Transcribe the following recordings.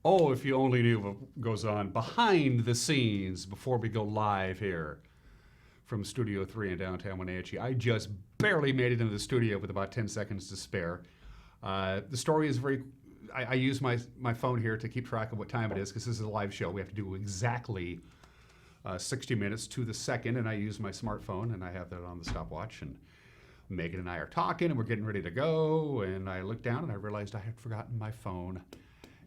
Oh, if you only knew what goes on behind the scenes before we go live here from Studio 3 in downtown Wenatchee. I just barely made it into the studio with about 10 seconds to spare. The story is very. I use my phone here to keep track of what time it is because this is a live show. We have to do exactly 60 minutes to the second, and I use my smartphone, and I have that on the stopwatch. And Megan and I are talking, and we're getting ready to go. And I looked down, and I realized I had forgotten my phone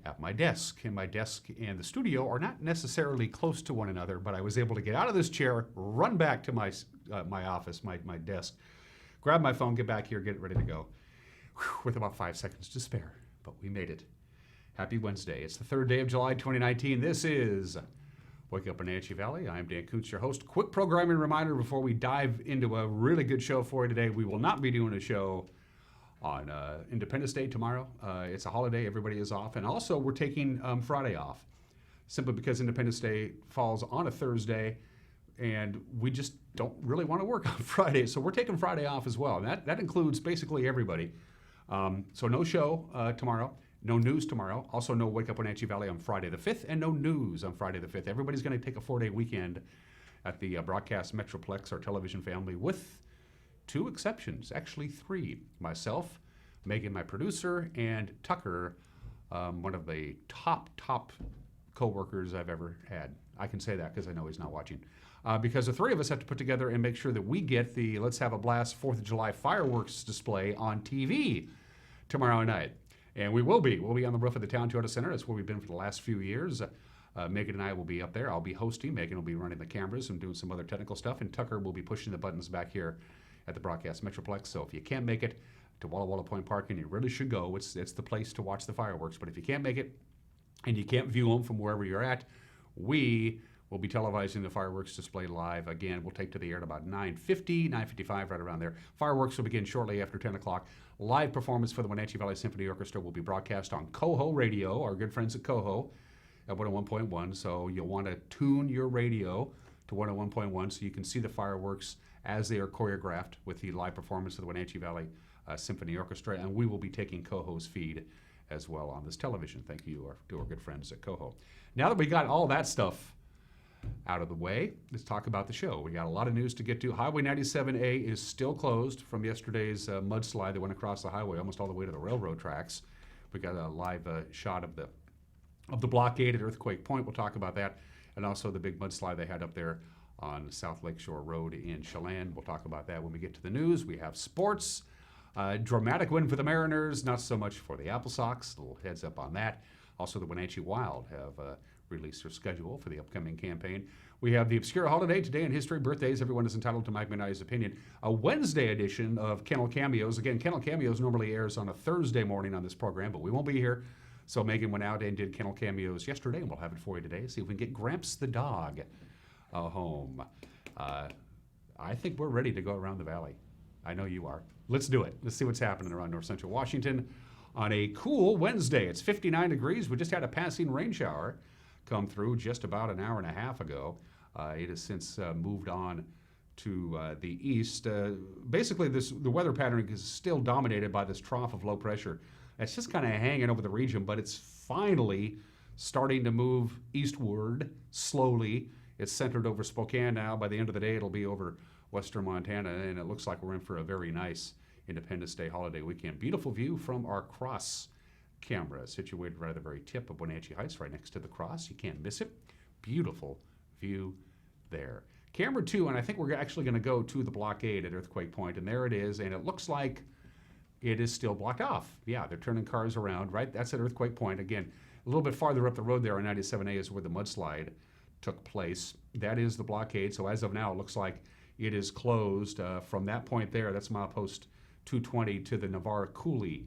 at my desk. And my desk and the studio are not necessarily close to one another, but I was able to get out of this chair, run back to my office, my desk, grab my phone, get back here, get ready to go. Whew, with about 5 seconds to spare, but we made it. Happy Wednesday. It's the 3rd day of July 2019. This is Wake Up Wenatchee Valley. I'm Dan Kuntz, your host. Quick programming reminder before we dive into a really good show for you today. We will not be doing a show on Independence Day tomorrow. It's a holiday. Everybody is off. And also, we're taking Friday off simply because Independence Day falls on a Thursday, and we just don't really want to work on Friday. So we're taking Friday off as well. And that includes basically everybody. So no show tomorrow, no news tomorrow. Also no Wake Up Wenatchee Valley on Friday the 5th, and no news on Friday the 5th. Everybody's going to take a 4-day weekend at the Broadcast Metroplex, our television family, with 2 exceptions, actually 3. Myself, Megan, my producer, and Tucker, one of the top co-workers I've ever had. I can say that because I know he's not watching. Because the 3 of us have to put together and make sure that we get the Let's Have a Blast 4th of July fireworks display on TV tomorrow night. And we'll be on the roof of the Town Toyota Center. That's where we've been for the last few years. Megan and I will be up there. I'll be hosting. Megan will be running the cameras and doing some other technical stuff. And Tucker will be pushing the buttons back here at the Broadcast Metroplex. So if you can't make it to Walla Walla Point Park, and you really should go, it's the place to watch the fireworks. But if you can't make it and you can't view them from wherever you're at, we will be televising the fireworks display live. Again, we'll take to the air at about 9:50, 9:55, right around there. Fireworks will begin shortly after 10 o'clock. Live performance for the Wenatchee Valley Symphony Orchestra will be broadcast on Coho Radio, our good friends at Coho, at 101.1. So you'll want to tune your radio to 101.1 so you can see the fireworks as they are choreographed with the live performance of the Wenatchee Valley Symphony Orchestra. And we will be taking Coho's feed as well on this television. Thank you to our good friends at Coho. Now that we got all that stuff out of the way, let's talk about the show. We got a lot of news to get to. Highway 97A is still closed from yesterday's mudslide that went across the highway almost all the way to the railroad tracks. We got a live shot of the blockade at Earthquake Point. We'll talk about that. And also the big mudslide they had up there on South Lakeshore Road in Chelan. We'll talk about that when we get to the news. We have sports. Dramatic win for the Mariners, not so much for the Apple Sox. A little heads up on that. Also, the Wenatchee Wild have released their schedule for the upcoming campaign. We have the obscure holiday today in history, birthdays. Everyone is entitled to Mike Minai's opinion. A Wednesday edition of Kennel Cameos. Again, Kennel Cameos normally airs on a Thursday morning on this program, but we won't be here. So Megan went out and did Kennel Cameos yesterday, and we'll have it for you today. See if we can get Gramps the dog home. I think we're ready to go around the valley. I know you are. Let's do it. Let's see what's happening around north central Washington on a cool Wednesday. It's 59 degrees. We just had a passing rain shower come through just about an hour and a half ago. It has since moved on to the east. Basically, the weather pattern is still dominated by this trough of low pressure. It's just kind of hanging over the region, but it's finally starting to move eastward slowly. It's centered over Spokane now. By the end of the day, it'll be over western Montana, and it looks like we're in for a very nice Independence Day holiday weekend. Beautiful view from our cross camera, situated right at the very tip of Wenatchee Heights, right next to the cross. You can't miss it. Beautiful view there. Camera 2, and I think we're actually going to go to the blockade at Earthquake Point, and there it is, and it looks like it is still blocked off. Yeah, they're turning cars around, right? That's at Earthquake Point. Again, a little bit farther up the road there on 97A is where the mudslide took place. That is the blockade. So as of now, it looks like it is closed from that point there. That's milepost 220 to the Navarre Coulee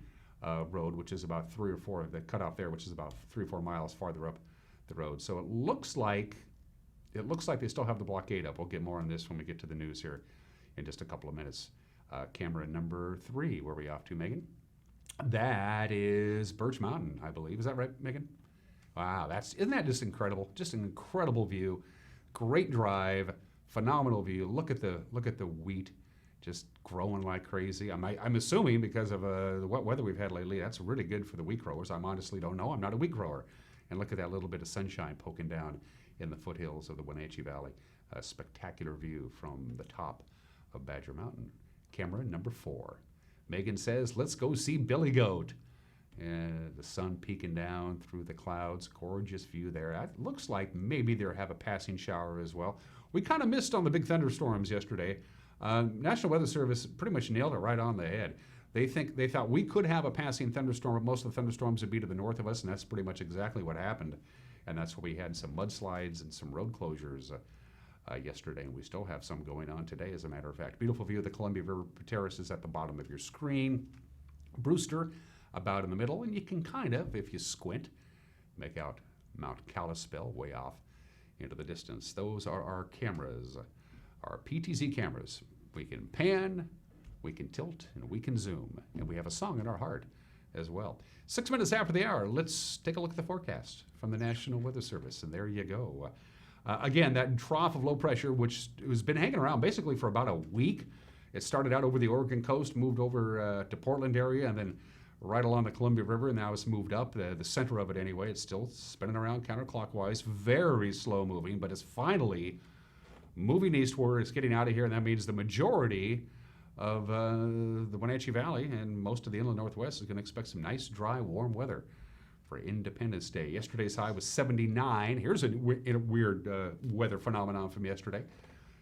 road, which is about 3 or 4, the cutoff there, which is about 3 or 4 miles farther up the road. So it looks like they still have the blockade up. We'll get more on this when we get to the news here in just a couple of minutes. Camera number 3, where are we off to, Megan? That is Birch Mountain, I believe. Is that right, Megan? Wow, isn't that just incredible? Just an incredible view. Great drive, phenomenal view. Look at the wheat just growing like crazy. I'm assuming because of the wet weather we've had lately, that's really good for the wheat growers. I honestly don't know. I'm not a wheat grower. And look at that little bit of sunshine poking down in the foothills of the Wenatchee Valley. A spectacular view from the top of Badger Mountain. Camera number 4. Megan says, let's go see Billy Goat. And the sun peeking down through the clouds. Gorgeous view there. It looks like maybe they'll have a passing shower as well. We kind of missed on the big thunderstorms yesterday. National Weather Service pretty much nailed it right on the head. They thought we could have a passing thunderstorm, but most of the thunderstorms would be to the north of us, and that's pretty much exactly what happened. And that's where we had some mudslides and some road closures yesterday, and we still have some going on today, as a matter of fact. Beautiful view of the Columbia River Terraces at the bottom of your screen. Brewster about in the middle, and you can kind of, if you squint, make out Mount Kalispell way off into the distance. Those are our cameras, our PTZ cameras. We can pan, we can tilt, and we can zoom. And we have a song in our heart as well. 6 minutes after the hour, let's take a look at the forecast from the National Weather Service. And there you go. Again, that trough of low pressure, which has been hanging around basically for about a week. It started out over the Oregon coast, moved over to Portland area, and then right along the Columbia River, and now it's moved up. The center of it anyway, it's still spinning around counterclockwise, very slow moving, but it's finally moving eastward. It's getting out of here, and that means the majority of the Wenatchee Valley and most of the inland Northwest is going to expect some nice, dry, warm weather for Independence Day. Yesterday's high was 79. Here's a weird weather phenomenon from yesterday.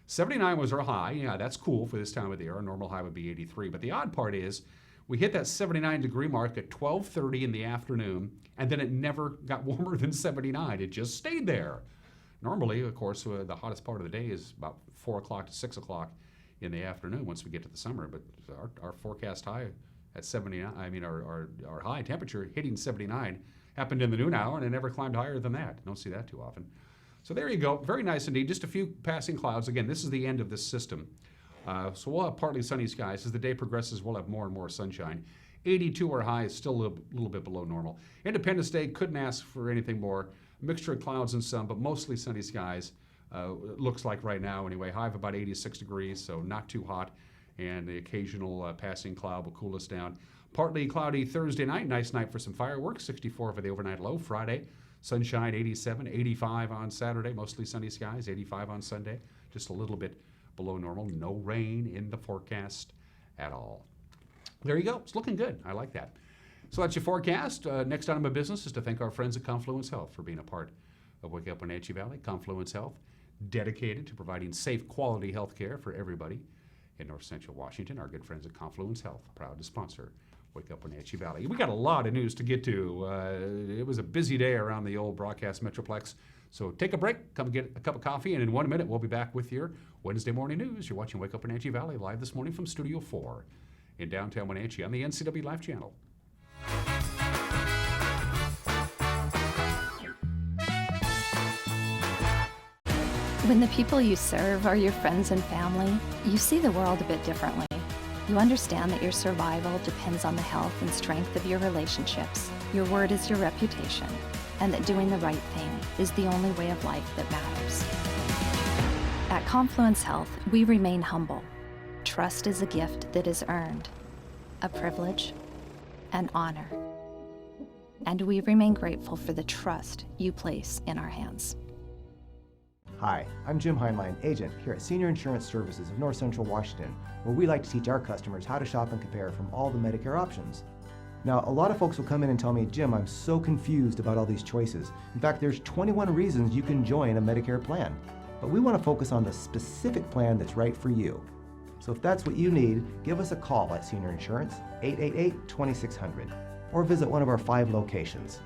79 was our high. Yeah, that's cool for this time of the year. Our normal high would be 83. But the odd part is we hit that 79-degree mark at 12:30 in the afternoon, and then it never got warmer than 79. It just stayed there. Normally, of course, the hottest part of the day is about 4 o'clock to 6 o'clock in the afternoon once we get to the summer. But our forecast high at 79, our high temperature hitting 79 happened in the noon hour, and it never climbed higher than that. Don't see that too often. So there you go. Very nice indeed. Just a few passing clouds. Again, this is the end of this system. So we'll have partly sunny skies. As the day progresses, we'll have more and more sunshine. 82 our high is still a little bit below normal. Independence Day, couldn't ask for anything more. A mixture of clouds and sun, but mostly sunny skies. Looks like right now anyway. High of about 86 degrees, so not too hot. And the occasional passing cloud will cool us down. Partly cloudy Thursday night. Nice night for some fireworks. 64 for the overnight low. Friday, sunshine 87, 85 on Saturday. Mostly sunny skies. 85 on Sunday. Just a little bit below normal. No rain in the forecast at all. There you go. It's looking good. I like that. So that's your forecast. Next item of business is to thank our friends at Confluence Health for being a part of Wake Up Wenatchee Valley. Confluence Health, dedicated to providing safe, quality health care for everybody in North Central Washington. Our good friends at Confluence Health, proud to sponsor Wake Up Wenatchee Valley. We got a lot of news to get to. It was a busy day around the old broadcast metroplex. So take a break, come get a cup of coffee, and in 1 minute we'll be back with your Wednesday morning news. You're watching Wake Up Wenatchee Valley live this morning from Studio 4 in downtown Wenatchee on the NCW Live channel. When the people you serve are your friends and family, you see the world a bit differently. You understand that your survival depends on the health and strength of your relationships. Your word is your reputation, and that doing the right thing is the only way of life that matters. At Confluence Health, we remain humble. Trust is a gift that is earned, a privilege, an honor. And we remain grateful for the trust you place in our hands. Hi, I'm Jim Heinlein, agent here at Senior Insurance Services of North Central Washington, where we like to teach our customers how to shop and compare from all the Medicare options. Now, a lot of folks will come in and tell me, Jim, I'm so confused about all these choices. In fact, there's 21 reasons you can join a Medicare plan. But we want to focus on the specific plan that's right for you. So if that's what you need, give us a call at Senior Insurance, 888-2600, or visit one of our 5 locations.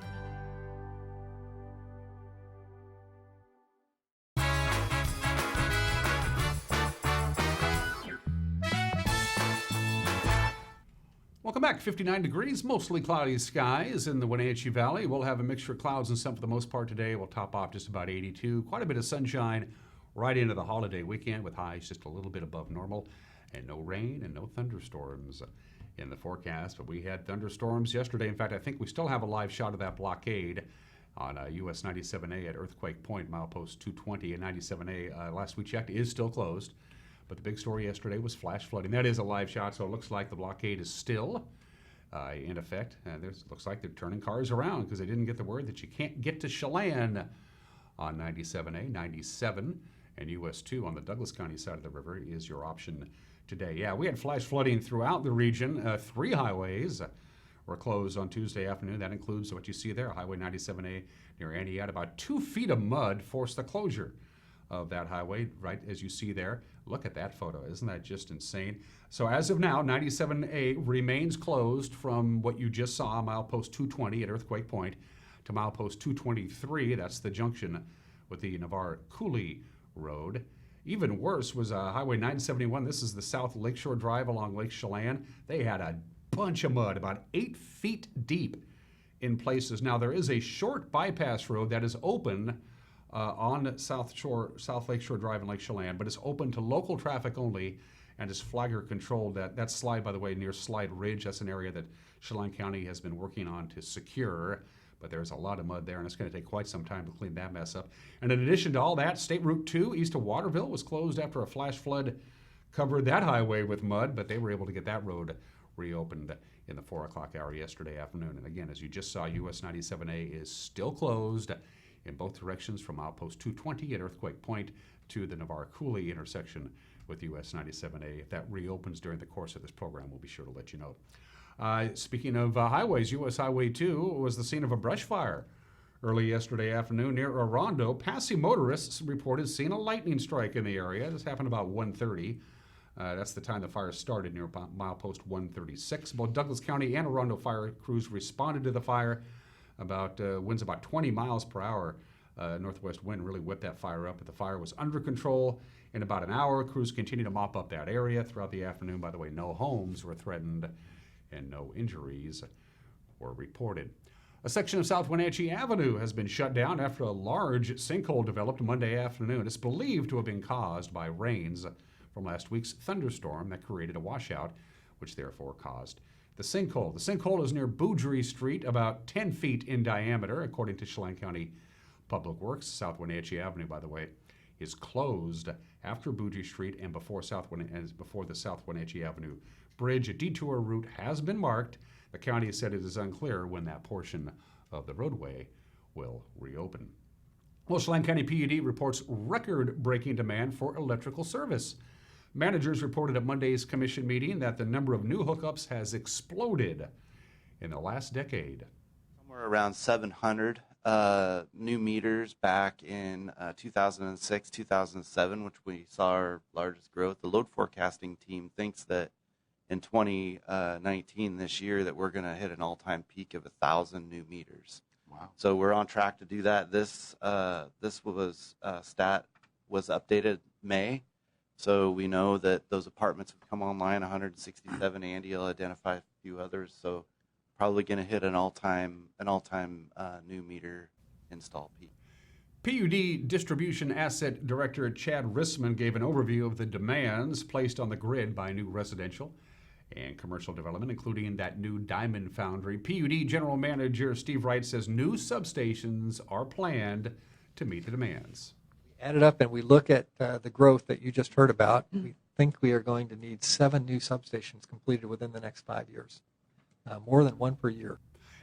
Welcome back. 59 degrees, mostly cloudy skies in the Wenatchee Valley. We'll have a mixture of clouds and sun for the most part today. We'll top off just about 82. Quite a bit of sunshine right into the holiday weekend with highs just a little bit above normal, and no rain and no thunderstorms in the forecast. But we had thunderstorms yesterday. In fact, I think we still have a live shot of that blockade on US 97A at Earthquake Point, milepost 220, and 97A, last we checked, is still closed. But the big story yesterday was flash flooding. That is a live shot, so it looks like the blockade is still in effect. Looks like they're turning cars around because they didn't get the word that you can't get to Chelan on 97A, 97, and US 2 on the Douglas County side of the river is your option today. Yeah, we had flash flooding throughout the region. 3 highways were closed on Tuesday afternoon. That includes what you see there, Highway 97A near Antioch. About 2 feet of mud forced the closure of that highway, right as you see there. Look at that photo. Isn't that just insane? So as of now, 97A remains closed from what you just saw, milepost 220 at Earthquake Point, to milepost 223. That's the junction with the Navarre Coulee Road. Even worse was Highway 971. This is the South Lakeshore Drive along Lake Chelan. They had a bunch of mud, about 8 feet deep in places. Now, there is a short bypass road that is open on South Lakeshore Drive in Lake Chelan, but it's open to local traffic only and is flagger controlled. That slide, by the way, near Slide Ridge, that's an area that Chelan County has been working on to secure, but there's a lot of mud there, and it's going to take quite some time to clean that mess up. And in addition to all that, State Route 2 east of Waterville was closed after a flash flood covered that highway with mud, but they were able to get that road reopened in the 4 o'clock hour yesterday afternoon. And again, as you just saw, US 97A is still closed in both directions from outpost 220 at Earthquake Point to the Navarre Coulee intersection with US 97A. If that reopens during the course of this program, we'll be sure to let you know. Speaking of highways, US Highway 2 was the scene of a brush fire early yesterday afternoon near Orondo. Passing motorists reported seeing a lightning strike in the area. This happened about 1:30. That's the time the fire started near milepost 136. Both Douglas County and Orondo fire crews responded to the fire. Winds about 20 miles per hour. Northwest wind really whipped that fire up, but the fire was under control in about an hour. Crews continued to mop up that area throughout the afternoon. By the way, no homes were threatened and no injuries were reported. A section of South Wenatchee Avenue has been shut down after a large sinkhole developed Monday afternoon. It's believed to have been caused by rains from last week's thunderstorm that created a washout, which therefore caused the sinkhole. The sinkhole is near Boudry Street, about 10 feet in diameter, according to Chelan County Public Works. South Wenatchee Avenue, by the way, is closed after Boudry Street and before the South Wenatchee Avenue Bridge. A detour route has been marked. The county has said it is unclear when that portion of the roadway will reopen. Well, Chelan County PUD reports record-breaking demand for electrical service. Managers reported at Monday's commission meeting that the number of new hookups has exploded in the last decade. Somewhere around 700 new meters back in 2006, 2007, which we saw our largest growth. The load forecasting team thinks that in 2019, this year, that we're going to hit an all-time peak of 1,000 new meters. Wow. So we're on track to do that. This stat was updated May. So we know that those apartments have come online, 167. Andy will identify a few others. So probably going to hit an all-time new meter install peak. PUD Distribution Asset Director Chad Rissman gave an overview of the demands placed on the grid by new residential and commercial development, including that new diamond foundry. PUD General Manager Steve Wright says new substations are planned to meet the demands. Add it up and we look at the growth that you just heard about, we think we are going to need 7 new substations completed within the next 5 years, more than 1 per year.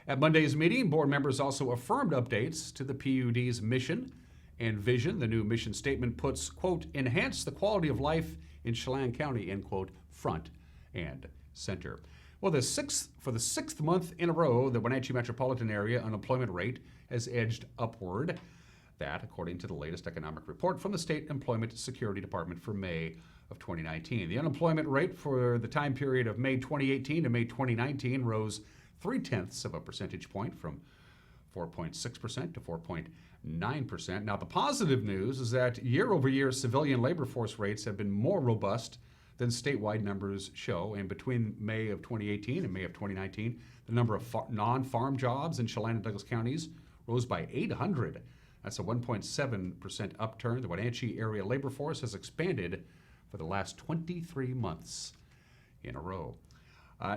At Monday's meeting, board members also affirmed updates to the PUD's mission and vision. The new mission statement puts, quote, enhance the quality of life in Chelan County, end quote, front and center. Well, for the sixth month in a row, the Wenatchee metropolitan area unemployment rate has edged upward. That, according to the latest economic report from the State Employment Security Department for May of 2019. The unemployment rate for the time period of May 2018 to May 2019 rose 0.3 of a percentage point from 4.6% to 4.9%. Now, the positive news is that year-over-year civilian labor force rates have been more robust than statewide numbers show. And between May of 2018 and May of 2019, the number of non-farm jobs in Chelan and Douglas counties rose by 800. That's a 1.7% upturn. The Wenatchee area labor force has expanded for the last 23 months in a row.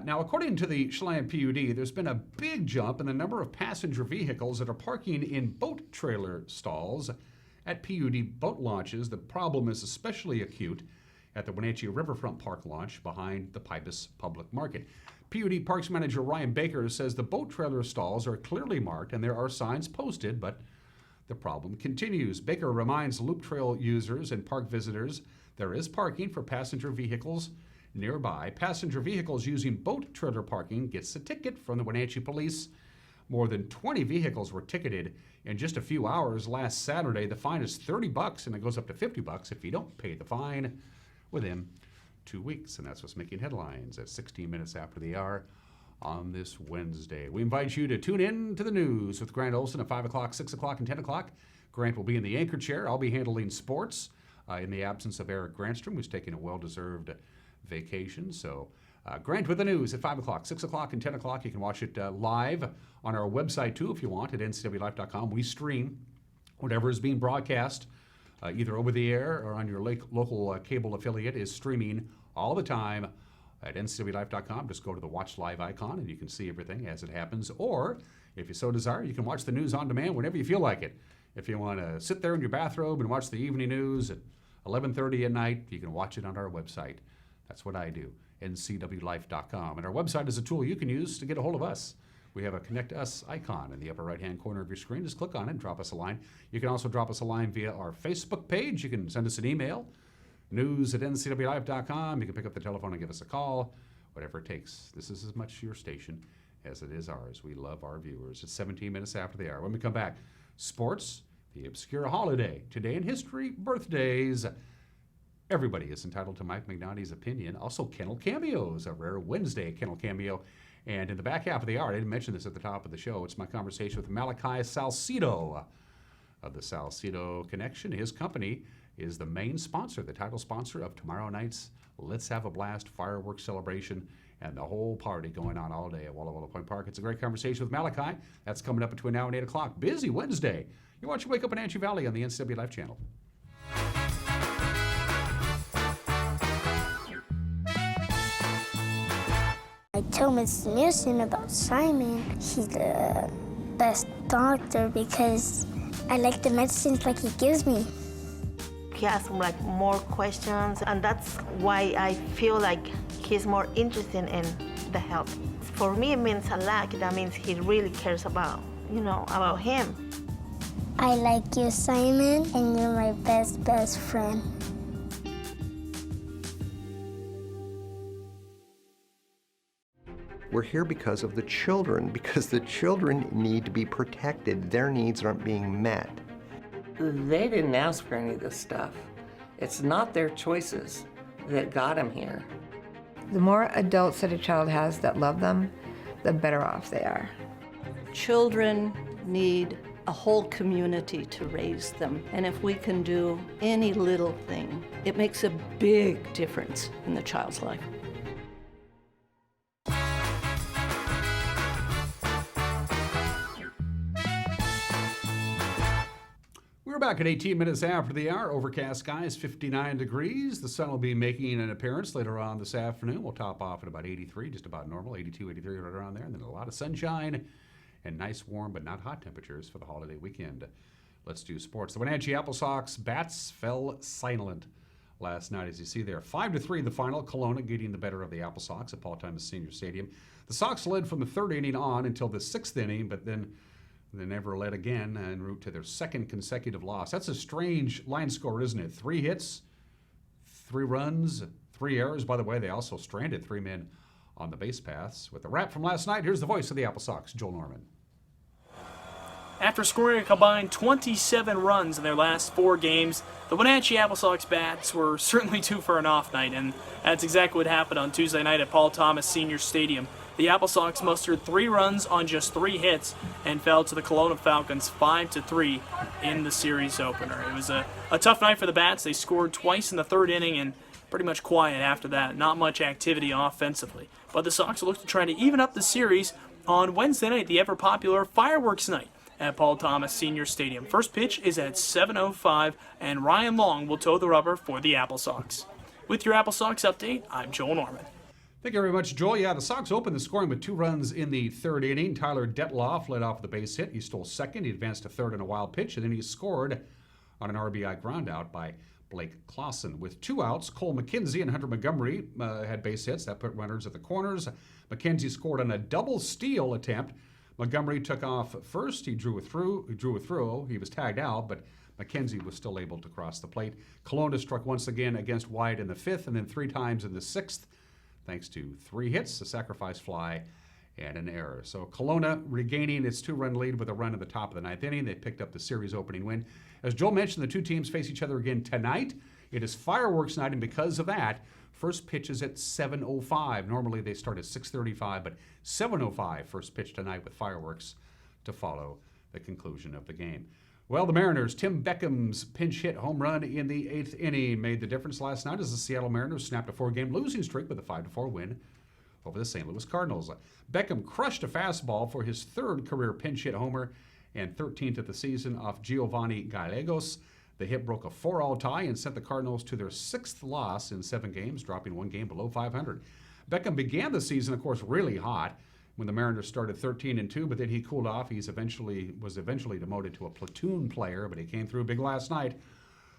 Now, according to the Chelan PUD, there's been a big jump in the number of passenger vehicles that are parking in boat trailer stalls at PUD boat launches. The problem is especially acute at the Wenatchee Riverfront Park launch behind the Pybus Public Market. PUD Parks Manager Ryan Baker says the boat trailer stalls are clearly marked and there are signs posted, but the problem continues. Baker reminds loop trail users and park visitors there is parking for passenger vehicles nearby. Passenger vehicles using boat trailer parking gets a ticket from the Wenatchee Police. More than 20 vehicles were ticketed in just a few hours last Saturday. The fine is $30 and it goes up to $50 if you don't pay the fine within 2 weeks. And that's what's making headlines at 16 minutes after the hour on this Wednesday. We invite you to tune in to the news with Grant Olson at 5 o'clock, 6 o'clock, and 10 o'clock. Grant will be in the anchor chair. I'll be handling sports in the absence of Eric Grantstrom, who's taking a well-deserved vacation. So Grant with the news at 5 o'clock, 6 o'clock, and 10 o'clock. You can watch it live on our website, too, if you want, at ncwlife.com. We stream whatever is being broadcast, either over the air or on your local cable affiliate is streaming all the time at ncwlife.com. Just go to the Watch Live icon, and you can see everything as it happens. Or, if you so desire, you can watch the news on demand whenever you feel like it. If you want to sit there in your bathrobe and watch the evening news at 11:30 at night, you can watch it on our website. That's what I do, ncwlife.com. And our website is a tool you can use to get a hold of us. We have a Connect Us icon in the upper right-hand corner of your screen. Just click on it and drop us a line. You can also drop us a line via our Facebook page. You can send us an email, news@ncwlife.com. You can pick up the telephone and give us a call, whatever it takes. This is as much your station as it is ours. We love our viewers. It's 17 minutes after the hour. When we come back, sports, the obscure holiday, today in history, birthdays. Everybody is entitled to Mike McNally's opinion. Also, Kennel Cameos, a rare Wednesday Kennel Cameo. And in the back half of the hour, I didn't mention this at the top of the show, it's my conversation with Malachi Salcedo of the Salcedo Connection. His company is the main sponsor, the title sponsor of tomorrow night's Let's Have a Blast fireworks celebration and the whole party going on all day at Walla Walla Point Park. It's a great conversation with Malachi. That's coming up between now and 8 o'clock. Busy Wednesday. You're watching Wake Up Wenatchee Valley on the NCW Life channel. I told Mr. Nielsen about Simon. He's the best doctor because I like the medicines like he gives me. He asks like more questions, and that's why I feel like he's more interested in the health. For me, it means a lot. That means he really cares about, about him. I like you, Simon, and you're my best friend. We're here because of the children, because the children need to be protected. Their needs aren't being met. They didn't ask for any of this stuff. It's not their choices that got them here. The more adults that a child has that love them, the better off they are. Children need a whole community to raise them. And if we can do any little thing, it makes a big difference in the child's life. We're back at 18 minutes after the hour. Overcast skies, 59 degrees. The sun will be making an appearance later on this afternoon. We'll top off at about 83, just about normal, 82, 83, right around there. And then a lot of sunshine and nice warm but not hot temperatures for the holiday weekend. Let's do sports. The Wenatchee Apple Sox bats fell silent last night, as you see there. 5-3 the final. Kelowna getting the better of the Apple Sox at Paul Thomas Senior Stadium. The Sox led from the third inning on until the sixth inning, but then they never led again en route to their second consecutive loss. That's a strange line score, isn't it? 3 hits, 3 runs, 3 errors. By the way, they also stranded 3 men on the base paths. With the wrap from last night, here's the voice of the Apple Sox, Joel Norman. After scoring a combined 27 runs in their last 4 games, the Wenatchee Apple Sox bats were certainly due for an off night, and that's exactly what happened on Tuesday night at Paul Thomas Senior Stadium. The Apple Sox mustered 3 runs on just 3 hits and fell to the Kelowna Falcons 5-3 in the series opener. It was a tough night for the bats. They scored twice in the third inning and pretty much quiet after that. Not much activity offensively. But the Sox look to try to even up the series on Wednesday night, the ever-popular fireworks night at Paul Thomas Senior Stadium. First pitch is at 7:05, and Ryan Long will toe the rubber for the Apple Sox. With your Apple Sox update, I'm Joel Norman. Thank you very much, Joel. Yeah, the Sox opened the scoring with 2 runs in the third inning. Tyler Detloff led off with a base hit. He stole second. He advanced to third in a wild pitch, and then he scored on an RBI groundout by Blake Clausen. With 2 outs, Cole McKenzie and Hunter Montgomery had base hits. That put runners at the corners. McKenzie scored on a double steal attempt. Montgomery took off first. He drew a throw. He was tagged out, but McKenzie was still able to cross the plate. Kelowna struck once again against Wyatt in the 5th and then 3 times in the 6th, thanks to 3 hits, a sacrifice fly, and an error. So Kelowna regaining its 2-run lead with a run in the top of the 9th inning. They picked up the series opening win. As Joel mentioned, the 2 teams face each other again tonight. It is fireworks night, and because of that, first pitch is at 7:05. Normally they start at 6:35, but 7:05 first pitch tonight with fireworks to follow the conclusion of the game. Well, the Mariners, Tim Beckham's pinch hit home run in the 8th inning made the difference last night as the Seattle Mariners snapped a 4-game losing streak with a 5-4 win over the St. Louis Cardinals. Beckham crushed a fastball for his 3rd career pinch hit homer and 13th of the season off Giovanni Gallegos. The hit broke a 4-all tie and sent the Cardinals to their 6th loss in 7 games, dropping 1 game below 500. Beckham began the season, of course, really hot when the Mariners started 13-2, but then he cooled off. He was eventually demoted to a platoon player, but he came through big last night.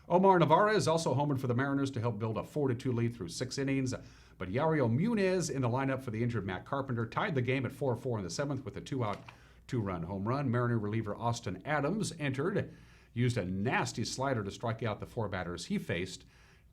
Omar Narvaez also homered for the Mariners to help build a 4-2 lead through 6 innings. But Yariel Munez in the lineup for the injured Matt Carpenter tied the game at 4-4 in the 7th with a 2-out, 2-run home run. Mariner reliever Austin Adams entered, used a nasty slider to strike out the 4 batters he faced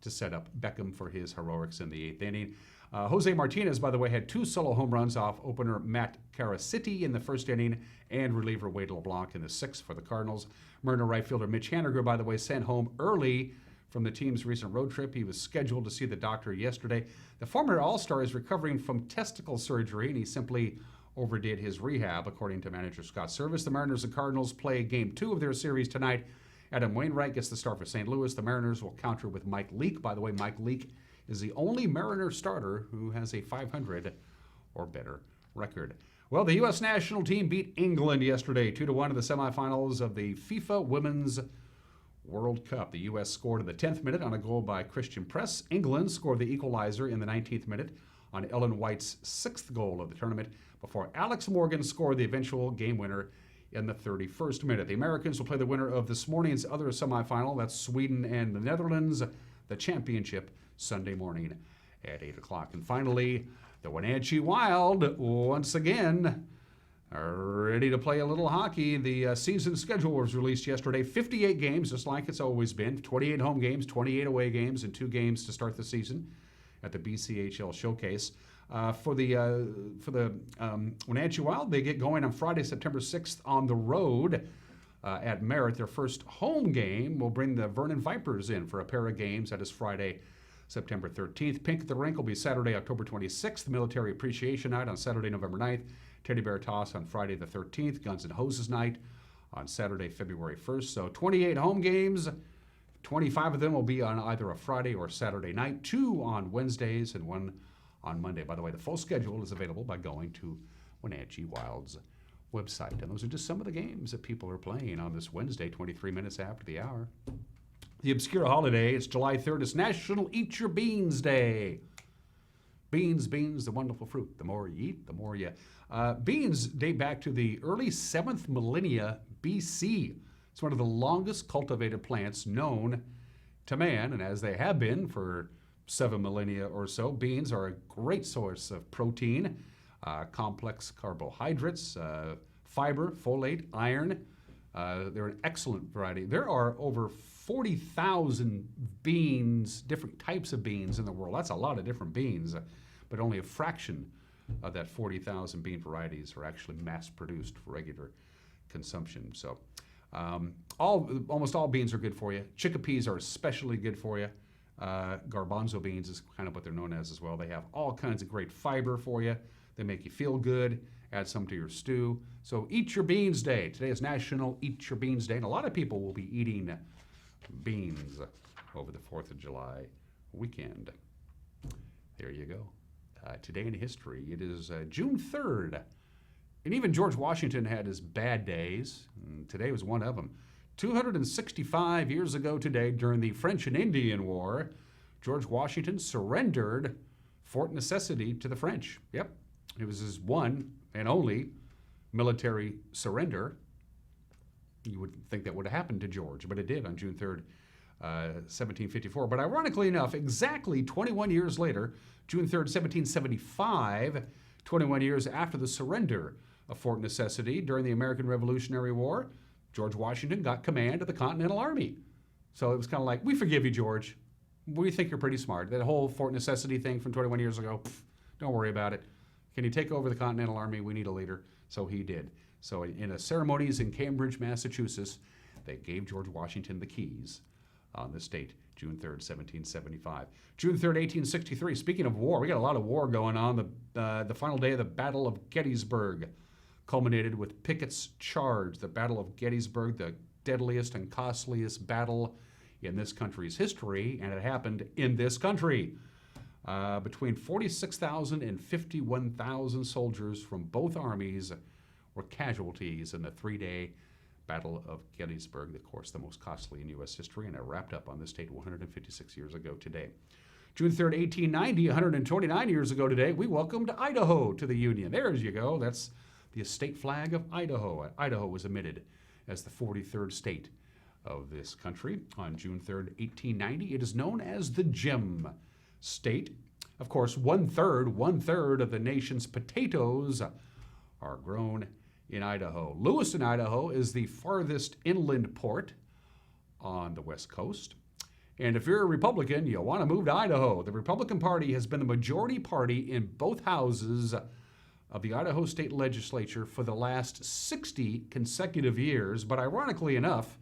to set up Beckham for his heroics in the 8th inning. Jose Martinez, by the way, had 2 solo home runs off opener Matt Caracity in the 1st inning and reliever Wade LeBlanc in the 6th for the Cardinals. Mariner right fielder Mitch Haniger, by the way, sent home early from the team's recent road trip. He was scheduled to see the doctor yesterday. The former All-Star is recovering from testicle surgery, and he simply overdid his rehab, according to manager Scott Service. The Mariners and Cardinals play Game 2 of their series tonight. Adam Wainwright gets the start for St. Louis. The Mariners will counter with Mike Leake. By the way, Mike Leake is the only Mariner starter who has a 500 or better record. Well, the U.S. national team beat England yesterday 2-1 in the semifinals of the FIFA Women's World Cup. The U.S. scored in the 10th minute on a goal by Christian Press. England scored the equalizer in the 19th minute on Ellen White's 6th goal of the tournament before Alex Morgan scored the eventual game winner in the 31st minute. The Americans will play the winner of this morning's other semifinal. That's Sweden and the Netherlands, the championship, Sunday morning at 8 o'clock. And finally, the Wenatchee Wild, once again, are ready to play a little hockey. The season schedule was released yesterday. 58 games, just like it's always been. 28 home games, 28 away games, and 2 games to start the season at the BCHL Showcase. For the Wenatchee Wild, they get going on Friday, September 6th on the road at Merritt. Their first home game will bring the Vernon Vipers in for a pair of games. That is Friday, September 13th. Pink at the Rink will be Saturday, October 26th. Military Appreciation Night on Saturday, November 9th. Teddy Bear Toss on Friday the 13th. Guns N' Hoses Night on Saturday, February 1st. So 28 home games. 25 of them will be on either a Friday or Saturday night. 2 on Wednesdays and 1 on Monday. By the way, the full schedule is available by going to Wenatchee Wild's website. And those are just some of the games that people are playing on this Wednesday, 23 minutes after the hour. The obscure holiday, it's July 3rd. It's National Eat Your Beans Day. Beans, the wonderful fruit. The more you eat, the more you... beans date back to the early 7th millennia BC. It's one of the longest cultivated plants known to man, and as they have been for 7 millennia or so, beans are a great source of protein, complex carbohydrates, fiber, folate, iron. They're an excellent variety. There are over 40,000 beans, different types of beans in the world. That's a lot of different beans, but only a fraction of that 40,000 bean varieties are actually mass-produced for regular consumption. So almost all beans are good for you. Chickpeas are especially good for you. Garbanzo beans is kind of what they're known as well. They have all kinds of great fiber for you. They make you feel good. Add some to your stew. So Eat Your Beans Day. Today is National Eat Your Beans Day, and a lot of people will be eating beans over the 4th of July weekend. There you go. Today in history, it is June 3rd. And even George Washington had his bad days, and today was one of them. 265 years ago today, during the French and Indian War, George Washington surrendered Fort Necessity to the French. Yep, it was his one and only military surrender. You would think that would have happened to George, but it did on June 3rd 1754. But ironically enough, exactly 21 years later, June 3rd, 1775, 21 years after the surrender of Fort Necessity during the American Revolutionary War, George Washington got command of the Continental Army. So it was kind of like, we forgive you, George. We think you're pretty smart. That whole Fort Necessity thing from 21 years ago, don't worry about it. Can you take over the Continental Army? We need a leader. So he did. So in a ceremonies in Cambridge, Massachusetts, they gave George Washington the keys on this date, June 3rd, 1775. June 3rd, 1863. Speaking of war, we got a lot of war going on. The final day of the Battle of Gettysburg culminated with Pickett's charge. The Battle of Gettysburg, the deadliest and costliest battle in this country's history, and it happened in this country. Between 46,000 and 51,000 soldiers from both armies were casualties in the three-day Battle of Gettysburg, of course, the most costly in U.S. history, and it wrapped up on this date 156 years ago today. June 3rd, 1890, 129 years ago today, we welcomed Idaho to the Union. There you go. That's the state flag of Idaho. Idaho was admitted as the 43rd state of this country on June 3rd, 1890. It is known as the Gem State. Of course, one third of the nation's potatoes are grown in Idaho. Lewiston, Idaho is the farthest inland port on the West Coast. And if you're a Republican, you'll want to move to Idaho. The Republican Party has been the majority party in both houses of the Idaho State Legislature for the last 60 consecutive years. But ironically enough,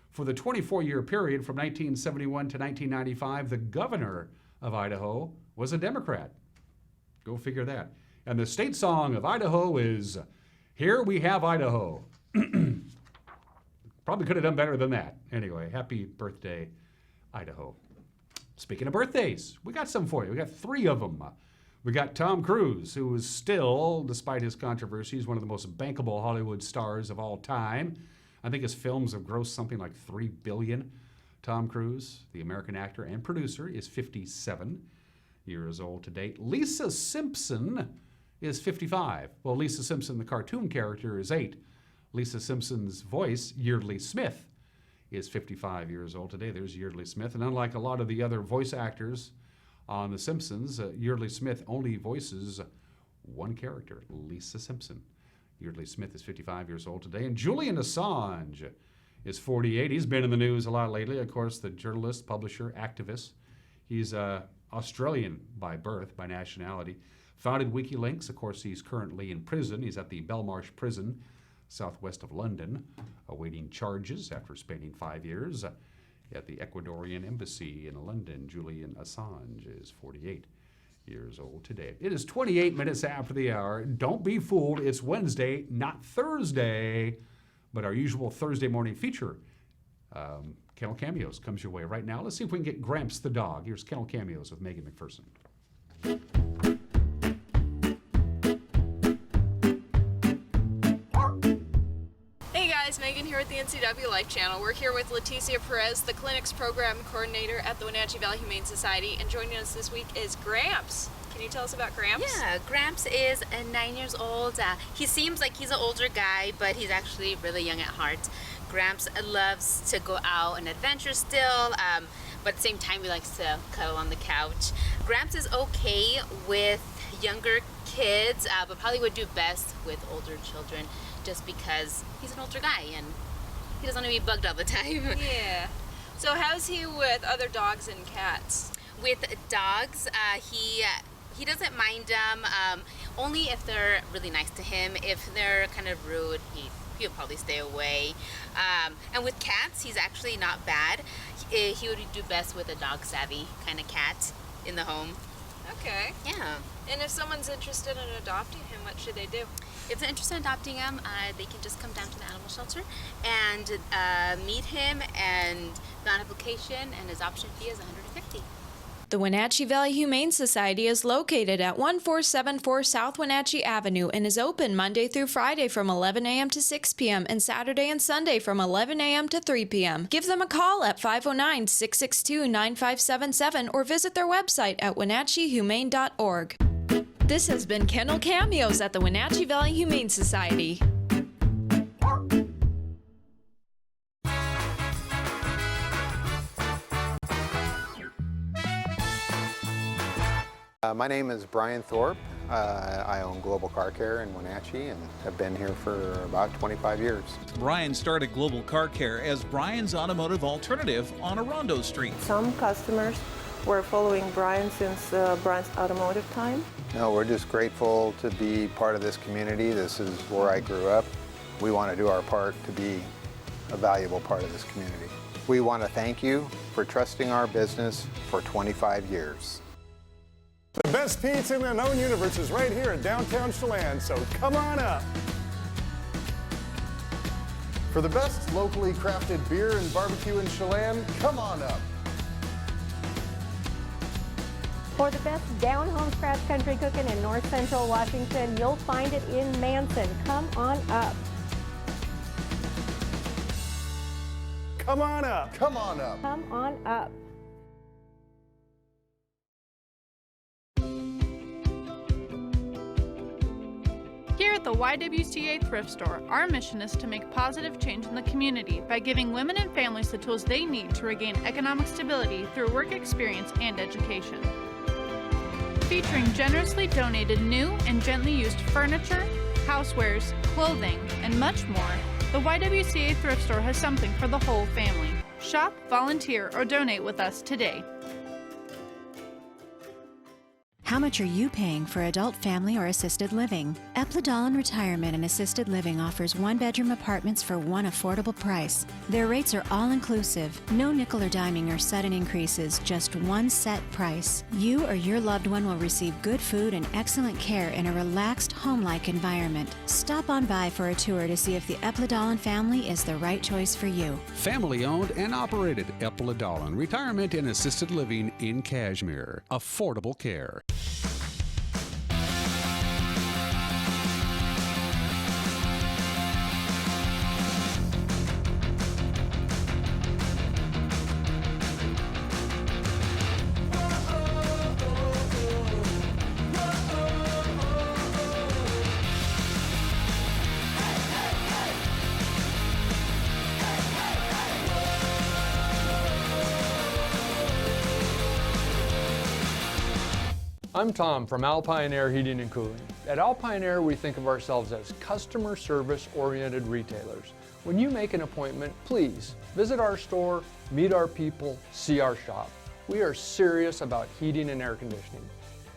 for the 24-year period from 1971 to 1995, the governor of Idaho was a Democrat. Go figure that. And the state song of Idaho is Here We Have Idaho. Probably could have done better than that. Anyway, happy birthday, Idaho. Speaking of birthdays, we got some for you. We got 3 of them. We got Tom Cruise, who is still, despite his controversies, one of the most bankable Hollywood stars of all time. I think his films have grossed something like $3 billion. Tom Cruise, the American actor and producer, is 57 years old today. Lisa Simpson is 55. Well, Lisa Simpson, the cartoon character, is 8. Lisa Simpson's voice, Yeardley Smith, is 55 years old today. There's Yeardley Smith. And unlike a lot of the other voice actors on The Simpsons, Yeardley Smith only voices one character, Lisa Simpson. Yeardley Smith is 55 years old today. And Julian Assange is 48. He's been in the news a lot lately. Of course, the journalist, publisher, activist. He's Australian by birth, by nationality. Founded WikiLeaks. Of course, he's currently in prison. He's at the Belmarsh prison, southwest of London, awaiting charges after spending 5 years at the Ecuadorian embassy in London. Julian Assange is 48 years old today. It is 28 minutes after the hour. Don't be fooled. It's Wednesday, not Thursday, but our usual Thursday morning feature. Kennel Cameos comes your way right now. Let's see if we can get Gramps the dog. Here's Kennel Cameos with Megan McPherson. Hey guys, Megan here with the NCW Life Channel. We're here with Leticia Perez, the clinic's program coordinator at the Wenatchee Valley Humane Society, and joining us this week is Gramps. Can you tell us about Gramps? Yeah, Gramps is 9 years old. He seems like he's an older guy, but he's actually really young at heart. Gramps loves to go out and adventure still, but at the same time he likes to cuddle on the couch. Gramps is okay with younger kids, but probably would do best with older children just because he's an older guy and he doesn't want to be bugged all the time. Yeah. So how's he with other dogs and cats? With dogs, he doesn't mind them, only if they're really nice to him. If they're kind of rude, he'll probably stay away. And with cats, he's actually not bad. He would do best with a dog-savvy kind of cat in the home. Okay. Yeah. And if someone's interested in adopting him, what should they do? If they're interested in adopting him, they can just come down to the animal shelter and meet him and fill out an application, and his adoption fee is $150. The Wenatchee Valley Humane Society is located at 1474 South Wenatchee Avenue and is open Monday through Friday from 11 a.m. to 6 p.m. and Saturday and Sunday from 11 a.m. to 3 p.m. Give them a call at 509-662-9577 or visit their website at wenatcheehumane.org. This has been Kennel Cameos at the Wenatchee Valley Humane Society. My name is Brian Thorpe. I own Global Car Care in Wenatchee and have been here for about 25 years. Brian started Global Car Care as Brian's automotive alternative on Orondo Street. Some customers were following Brian since Brian's automotive time. No, we're just grateful to be part of this community. This is where I grew up. We want to do our part to be a valuable part of this community. We want to thank you for trusting our business for 25 years. The best pizza in the known universe is right here in downtown Chelan, so come on up. For the best locally crafted beer and barbecue in Chelan, come on up. For the best down-home craft country cooking in North Central Washington, you'll find it in Manson. Come on up. Come on up. Come on up. Come on up. Here at the YWCA Thrift Store, our mission is to make positive change in the community by giving women and families the tools they need to regain economic stability through work experience and education. Featuring generously donated new and gently used furniture, housewares, clothing, and much more, the YWCA Thrift Store has something for the whole family. Shop, volunteer, or donate with us today. How much are you paying for adult, family, or assisted living? Epladolin Retirement and Assisted Living offers one-bedroom apartments for one affordable price. Their rates are all-inclusive, no nickel or diming or sudden increases, just one set price. You or your loved one will receive good food and excellent care in a relaxed, home-like environment. Stop on by for a tour to see if the Epladolin family is the right choice for you. Family-owned and operated Epladolin Retirement and Assisted Living in Cashmere. Affordable care. I'm Tom from Alpine Air Heating and Cooling. At Alpine Air, we think of ourselves as customer service-oriented retailers. When you make an appointment, please visit our store, meet our people, see our shop. We are serious about heating and air conditioning.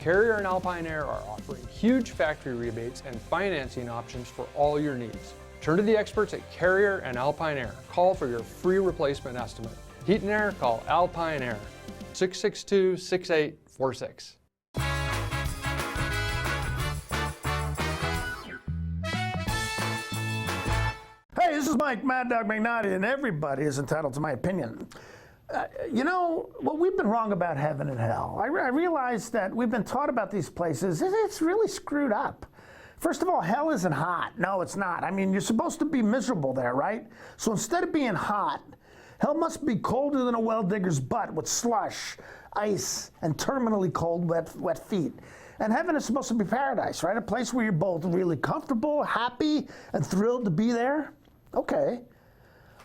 Carrier and Alpine Air are offering huge factory rebates and financing options for all your needs. Turn to the experts at Carrier and Alpine Air. Call for your free replacement estimate. Heat and air, call Alpine Air, 662-6846. Hey, this is Mike Mad Dog McNaughty, and everybody is entitled to my opinion. You know, well, we've been wrong about heaven and hell. I realize that we've been taught about these places. It's really screwed up. First of all, hell isn't hot. No, it's not. I mean, you're supposed to be miserable there, right? So instead of being hot, hell must be colder than a well digger's butt with slush, ice, and terminally cold, wet feet. And heaven is supposed to be paradise, right? A place where you're both really comfortable, happy, and thrilled to be there. Okay.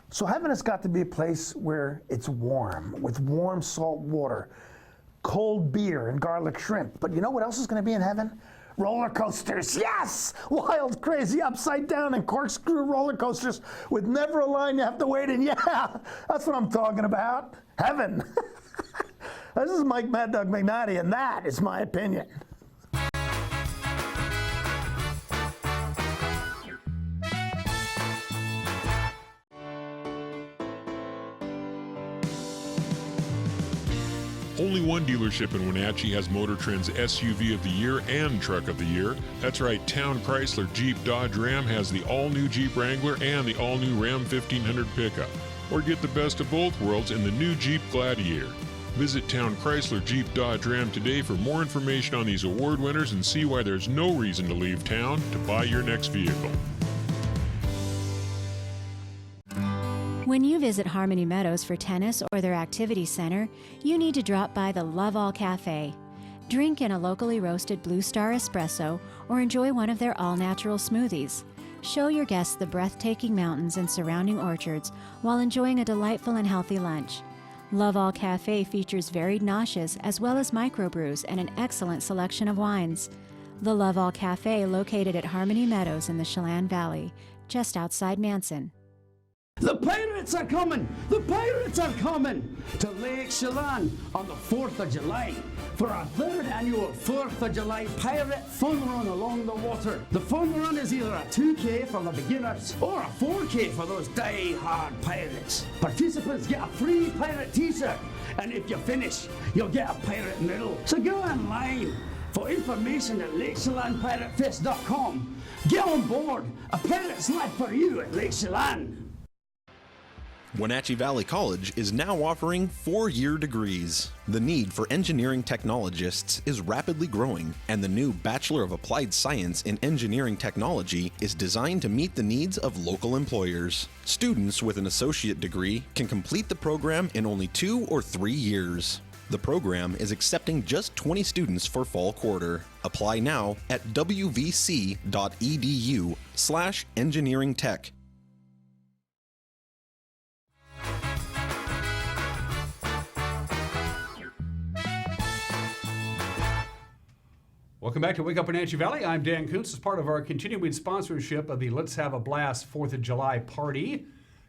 So heaven has got to be a place where it's warm, with warm salt water, cold beer, and garlic shrimp. But you know what else is going to be in heaven? Roller coasters, yes! Wild, crazy, upside down and corkscrew roller coasters with never a line you have to wait in. Yeah, that's what I'm talking about. Heaven. This is Mike Mad Dog McNaughty, and that is my opinion. Only one dealership in Wenatchee has Motor Trend's SUV of the Year and Truck of the Year. That's right, Town Chrysler Jeep Dodge Ram has the all-new Jeep Wrangler and the all-new Ram 1500 pickup. Or get the best of both worlds in the new Jeep Gladiator. Visit Town Chrysler Jeep Dodge Ram today for more information on these award winners and see why there's no reason to leave town to buy your next vehicle. When you visit Harmony Meadows for tennis or their activity center, you need to drop by the Love All Cafe. Drink in a locally roasted Blue Star espresso or enjoy one of their all-natural smoothies. Show your guests the breathtaking mountains and surrounding orchards while enjoying a delightful and healthy lunch. Love All Cafe features varied noshes as well as microbrews and an excellent selection of wines. The Love All Cafe, located at Harmony Meadows in the Chelan Valley, just outside Manson. The pirates are coming! The pirates are coming to Lake Chelan on the 4th of July for our 3rd annual 4th of July Pirate Fun Run along the water. The fun run is either a 2K for the beginners or a 4K for those die-hard pirates. Participants get a free pirate t-shirt, and if you finish, you'll get a pirate medal. So go online for information at LakeChelanPiratefest.com. Get on board. A pirate's life for you at Lake Chelan. Wenatchee Valley College is now offering 4-year degrees. The need for engineering technologists is rapidly growing, and the new Bachelor of Applied Science in Engineering Technology is designed to meet the needs of local employers. Students with an associate degree can complete the program in only 2 or 3 years. The program is accepting just 20 students for fall quarter. Apply now at wvc.edu/engineeringtech. Welcome back to Wake Up Wenatchee Valley. I'm Dan Kuntz. As part of our continuing sponsorship of the Let's Have a Blast 4th of July party,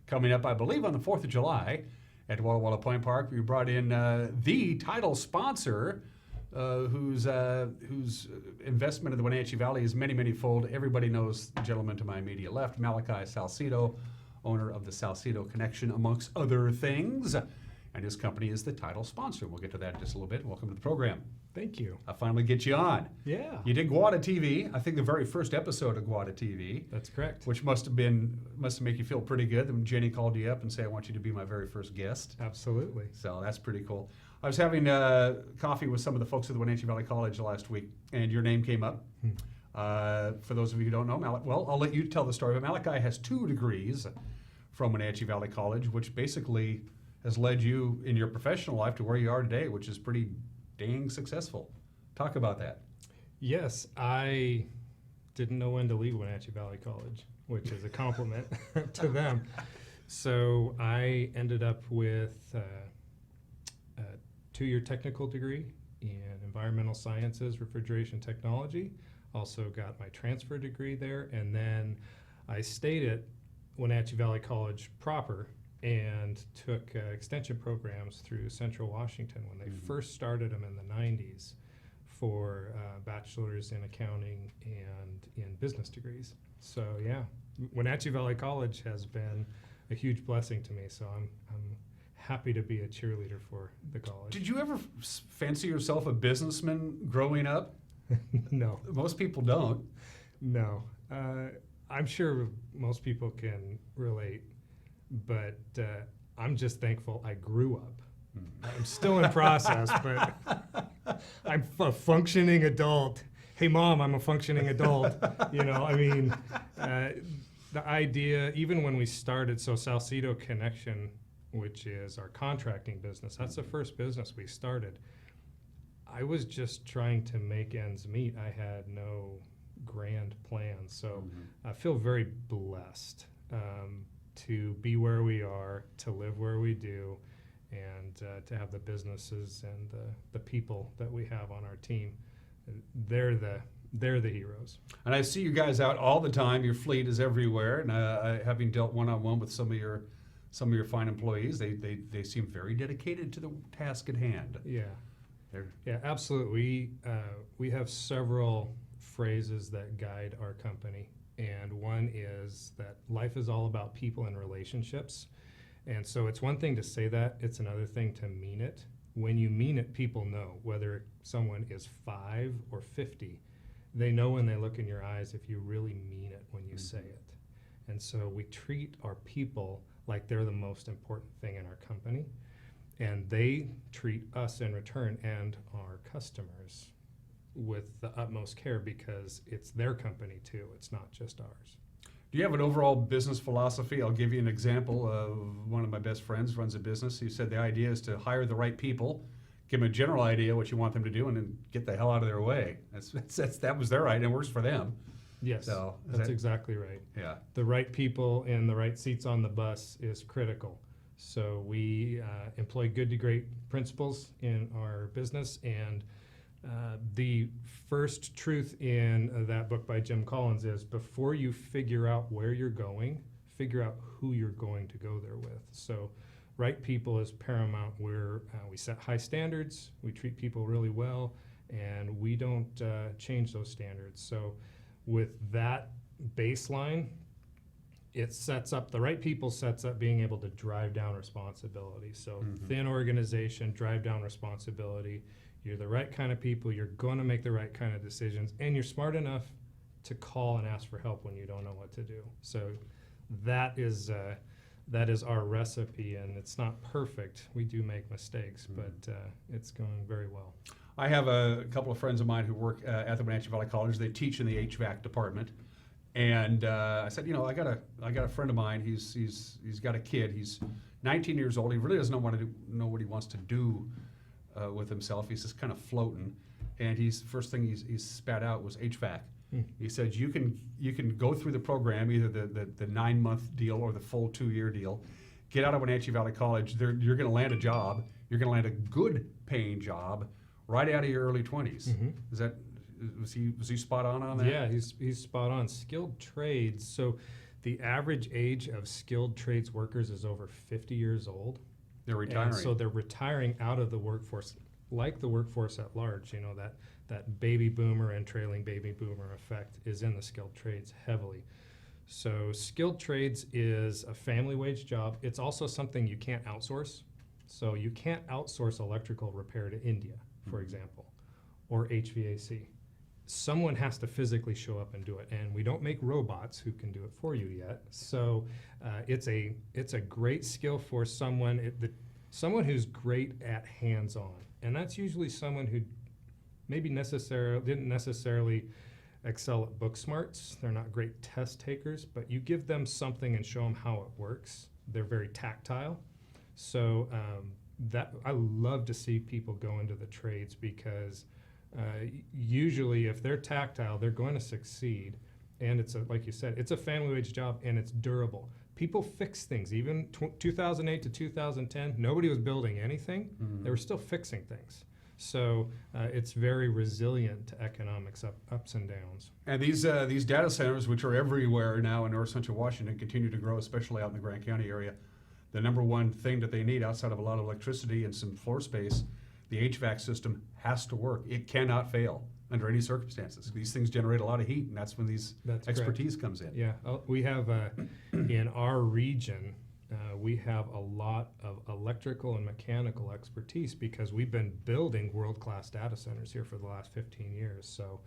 coming up, I believe, on the 4th of July at Walla Walla Point Park, we brought in the title sponsor, whose investment in the Wenatchee Valley is many, many-fold. Everybody knows the gentleman to my immediate left, Malachi Salcedo, owner of the Salcedo Connection, amongst other things. And his company is the title sponsor. We'll get to that in just a little bit. Welcome to the program. Thank you. I finally get you on. Yeah. You did Guada TV. I think the very first episode of Guada TV. That's correct. Which must make you feel pretty good when Jenny called you up and said, I want you to be my very first guest. Absolutely. So that's pretty cool. I was having coffee with some of the folks at the Wenatchee Valley College last week, and your name came up. For those of you who don't know, well, I'll let you tell the story, but Malachi has 2 degrees from Wenatchee Valley College, which basically has led you in your professional life to where you are today, which is pretty dang successful. Talk about that. Yes, I didn't know when to leave Wenatchee Valley College, which is a compliment to them. So I ended up with a 2-year technical degree in environmental sciences, refrigeration technology. Also got my transfer degree there, and then I stayed at Wenatchee Valley College proper and took extension programs through Central Washington when they first started them in the 90s for bachelor's in accounting and in business degrees. So yeah, Wenatchee Valley College has been a huge blessing to me, so I'm happy to be a cheerleader for the college. Did you ever fancy yourself a businessman growing up? No. Most people don't. No. I'm sure most people can relate, but I'm just thankful I grew up. I'm still in process, but I'm a functioning adult. Hey, Mom, I'm a functioning adult. The idea, even when we started, so Salcedo Connection, which is our contracting business, that's the first business we started. I was just trying to make ends meet. I had no grand plans, so I feel very blessed to be where we are, to live where we do, and to have the businesses and the people that we have on our team. They're the heroes. And I see you guys out all the time. Your fleet is everywhere, and having dealt one-on-one with some of your fine employees, they seem very dedicated to the task at hand. Yeah, absolutely. We have several phrases that guide our company. And one is that life is all about people and relationships. And so it's one thing to say that, it's another thing to mean it. When you mean it, people know, whether someone is 5 or 50, they know when they look in your eyes if you really mean it when you say it. And so we treat our people like they're the most important thing in our company. And they treat us in return and our customers with the utmost care because it's their company too. It's not just ours. Do you have an overall business philosophy? I'll give you an example of one of my best friends runs a business. He said the idea is to hire the right people, give them a general idea what you want them to do, and then get the hell out of their way. That was their idea, and it works for them. Yes, so, that's exactly right. Yeah. The right people in the right seats on the bus is critical. So we employ good to great principles in our business, and the first truth in that book by Jim Collins is before you figure out where you're going, figure out who you're going to go there with. So right people is paramount. We set high standards, we treat people really well, and we don't change those standards. So with that baseline, it sets up, the right people sets up being able to drive down responsibility. So thin organization, drive down responsibility. You're the right kind of people, you're going to make the right kind of decisions, and you're smart enough to call and ask for help when you don't know what to do. So that is our recipe, and it's not perfect. We do make mistakes, but it's going very well. I have a couple of friends of mine who work at the Wenatchee Valley College. They teach in the HVAC department. And I said, I got a friend of mine. He's got a kid. He's 19 years old. He really doesn't know what he wants to do with himself. He's just kind of floating. And first thing he spat out was HVAC. He said, you can go through the program, either the 9-month deal or the full 2-year deal. Get out of Wenatchee Valley College. You're going to land a job. You're going to land a good paying job right out of your early 20s. Was he spot on that? Yeah, he's spot on. Skilled trades. So the average age of skilled trades workers is over 50 years old. They're retiring. And so they're retiring out of the workforce, like the workforce at large. That baby boomer and trailing baby boomer effect is in the skilled trades heavily. So skilled trades is a family wage job. It's also something you can't outsource. So you can't outsource electrical repair to India, for example, or HVAC. Someone has to physically show up and do it, and we don't make robots who can do it for you yet. So it's a great skill for someone who's great at hands-on, and that's usually someone who maybe didn't necessarily excel at book smarts. They're not great test takers, but you give them something and show them how it works. They're very tactile. So that I love to see people go into the trades because usually if they're tactile, they're going to succeed. And like you said, it's a family wage job and it's durable. People fix things. Even 2008 to 2010, nobody was building anything. They were still fixing things. So it's very resilient to economics ups and downs. And these data centers, which are everywhere now in north central Washington, continue to grow, especially out in the Grant County area. The number one thing that they need outside of a lot of electricity and some floor space, the HVAC system has to work. It cannot fail under any circumstances. These things generate a lot of heat, and that's when That's expertise correct. Comes in. Yeah, we have in our region, we have a lot of electrical and mechanical expertise because we've been building world-class data centers here for the last 15 years. So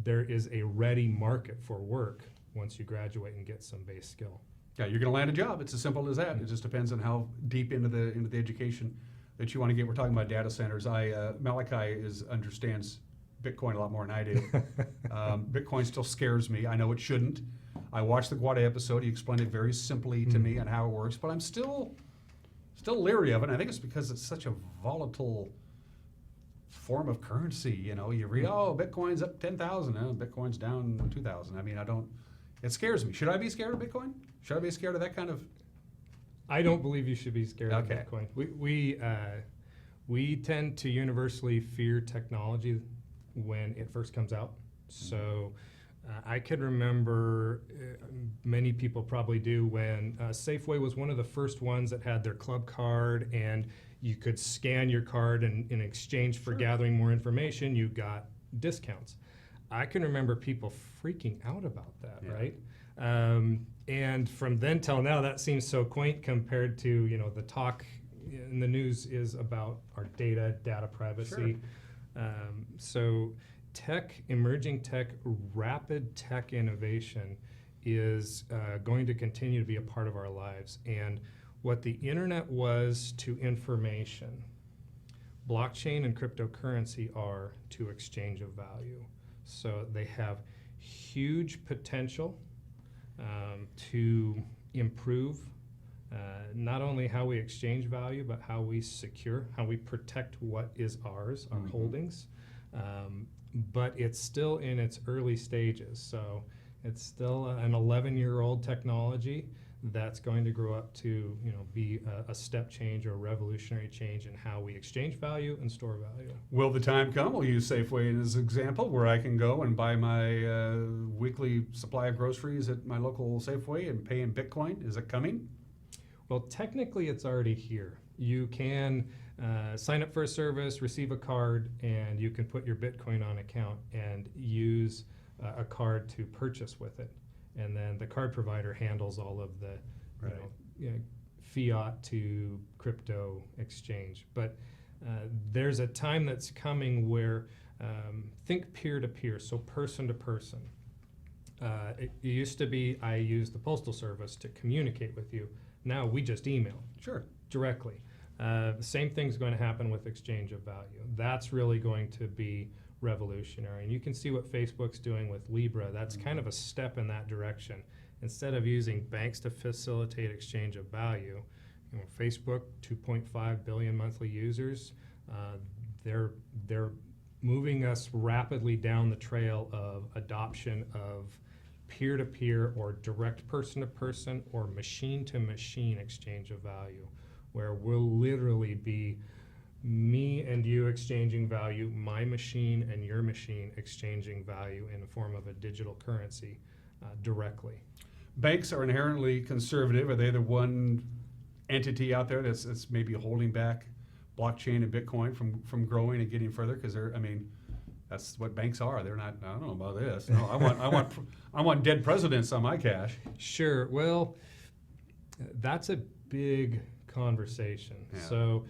there is a ready market for work once you graduate and get some base skill. Yeah, you're going to land a job. It's as simple as that. It just depends on how deep into the education that you want to get. We're talking about data centers. Malachi understands Bitcoin a lot more than I do. Bitcoin still scares me. I know it shouldn't. I watched the Guada episode. He explained it very simply to me on how it works, but I'm still leery of it. And I think it's because it's such a volatile form of currency. You read, Bitcoin's up 10,000. Bitcoin's down 2,000. I mean, it scares me. Should I be scared of Bitcoin? Should I be scared of that kind of? I don't believe you should be scared of Bitcoin. We tend to universally fear technology when it first comes out. So I can remember, many people probably do, when Safeway was one of the first ones that had their club card, and you could scan your card, and in exchange for gathering more information, you got discounts. I can remember people freaking out about that, right? And from then till now, that seems so quaint compared to, the talk in the news is about our data privacy. So emerging tech, rapid tech innovation is going to continue to be a part of our lives. And what the internet was to information, blockchain and cryptocurrency are to exchange of value. So they have huge potential to improve not only how we exchange value, but how we protect what is ours, our holdings. But it's still in its early stages. So it's still an 11-year-old technology that's going to grow up to be a step change or a revolutionary change in how we exchange value and store value. Will the time come? We'll use Safeway as an example, where I can go and buy my weekly supply of groceries at my local Safeway and pay in Bitcoin. Is it coming? Well, technically it's already here. You can sign up for a service, receive a card, and you can put your Bitcoin on account and use a card to purchase with it. And then the card provider handles all of the fiat to crypto exchange. But there's a time that's coming where think peer-to-peer, so person to person. It used to be I used the Postal Service to communicate with you. Now we just email. Sure. Directly. The same thing's going to happen with exchange of value. That's really going to be revolutionary. And you can see what Facebook's doing with Libra. That's kind of a step in that direction. Instead of using banks to facilitate exchange of value, Facebook, 2.5 billion monthly users, they're moving us rapidly down the trail of adoption of peer-to-peer or direct person-to-person or machine-to-machine exchange of value, where we'll literally be me and you exchanging value, my machine and your machine exchanging value in the form of a digital currency directly. Banks are inherently conservative. Are they the one entity out there that's maybe holding back blockchain and Bitcoin from growing and getting further? Because that's what banks are. They're not. I don't know about this. No, I want dead presidents on my cash. Sure. Well, that's a big conversation. Yeah. So,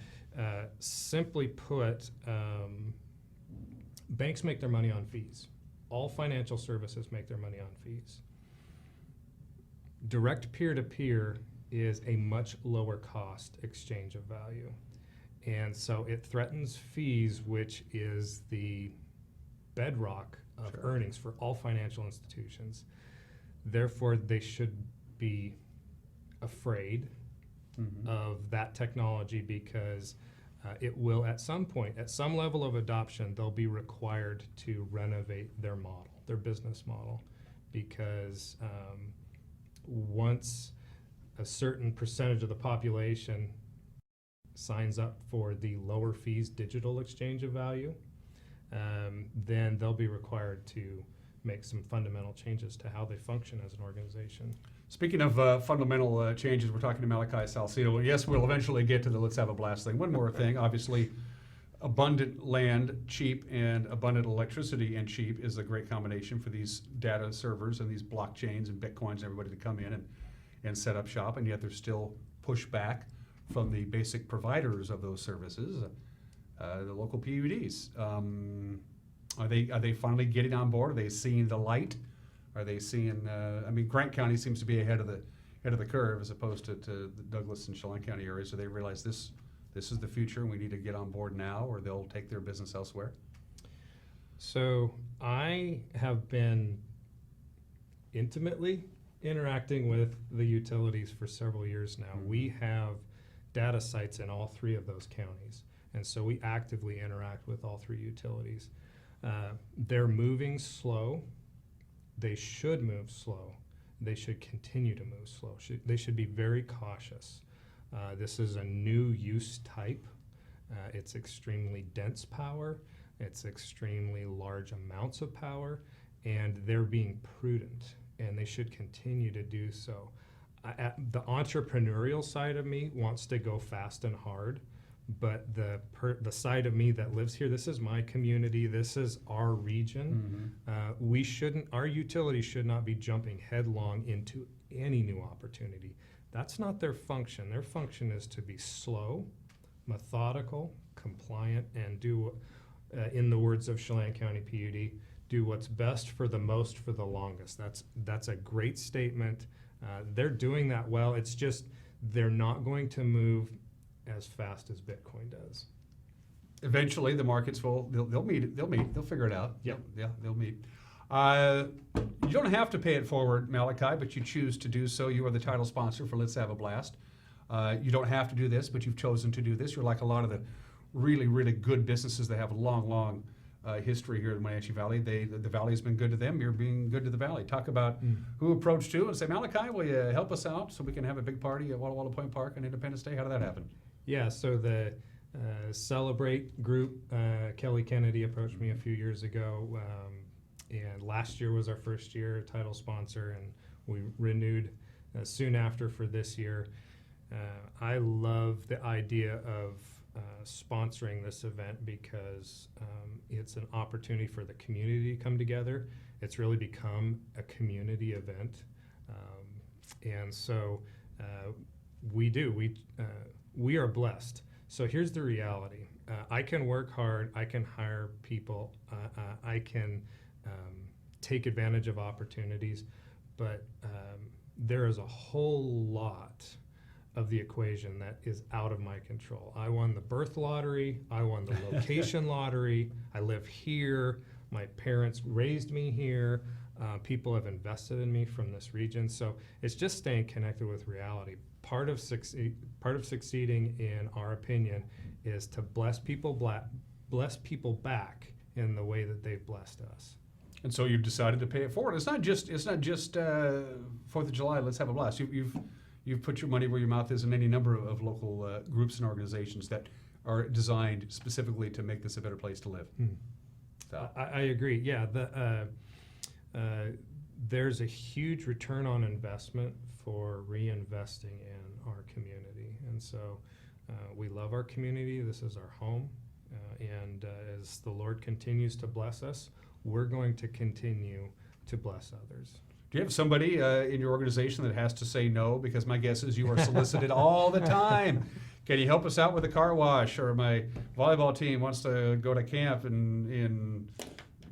simply put, banks make their money on fees. All financial services make their money on fees. Direct peer-to-peer is a much lower cost exchange of value. And so it threatens fees, which is the bedrock of earnings for all financial institutions. Therefore, they should be afraid of that technology, because it will, at some point, at some level of adoption, they'll be required to renovate their model, their business model, because once a certain percentage of the population signs up for the lower fees digital exchange of value, then they'll be required to make some fundamental changes to how they function as an organization. Speaking of fundamental changes, we're talking to Malachi Salcido. Yes, we'll eventually get to the Let's Have a Blast thing. One more thing, obviously, abundant land, cheap, and abundant electricity and cheap is a great combination for these data servers and these blockchains and Bitcoins and everybody to come in and set up shop, and yet there's still pushback from the basic providers of those services, the local PUDs. Are they finally getting on board? Are they seeing the light? Are they seeing? Grant County seems to be ahead of the curve as opposed to the Douglas and Chelan County areas. So they realize this is the future, and we need to get on board now, or they'll take their business elsewhere. So I have been intimately interacting with the utilities for several years now. We have data sites in all three of those counties, and so we actively interact with all three utilities. They're moving slow. They should move slow. They should continue to move slow. They should be very cautious. This is a new use type. It's extremely dense power. It's extremely large amounts of power, and they're being prudent, and they should continue to do so. The entrepreneurial side of me wants to go fast and hard, but the side of me that lives here, this is my community, this is our region. Our utilities should not be jumping headlong into any new opportunity. That's not their function. Their function is to be slow, methodical, compliant, and do, in the words of Chelan County PUD, do what's best for the most for the longest. That's a great statement. They're doing that well. It's just they're not going to move as fast as Bitcoin does. Eventually, the markets they'll meet. They'll figure it out. Yep. Yeah, they'll meet. You don't have to pay it forward, Malachi, but you choose to do so. You are the title sponsor for Let's Have a Blast. You don't have to do this, but you've chosen to do this. You're like a lot of the really, really good businesses that have long history here in the Wenatchee Valley. The Valley has been good to them. You're being good to the Valley. Talk about who approached you and say, Malachi, will you help us out so we can have a big party at Walla Walla Point Park on Independence Day? How did that happen? Yeah, so the Celebrate group, Kelly Kennedy approached me a few years ago, and last year was our first year title sponsor, and we renewed soon after for this year. I love the idea of sponsoring this event because it's an opportunity for the community to come together. It's really become a community event, and so we are blessed. So here's the reality. I can work hard, I can hire people, I can take advantage of opportunities, but there is a whole lot of the equation that is out of my control. I won the birth lottery, I won the location lottery, I live here, my parents raised me here, people have invested in me from this region, so it's just staying connected with reality. Part of succeeding, in our opinion, is to bless people back in the way that they've blessed us. And so you've decided to pay it forward. It's not just 4th of July. Let's have a blast. You've put your money where your mouth is in any number of local groups and organizations that are designed specifically to make this a better place to live. So. I agree. Yeah, there's a huge return on investment for reinvesting in our community, and so we love our community. This is our home, and as the Lord continues to bless us, we're going to continue to bless others. Do you have somebody in your organization that has to say no? Because my guess is you are solicited all the time. Can you help us out with a car wash? Or my volleyball team wants to go to camp in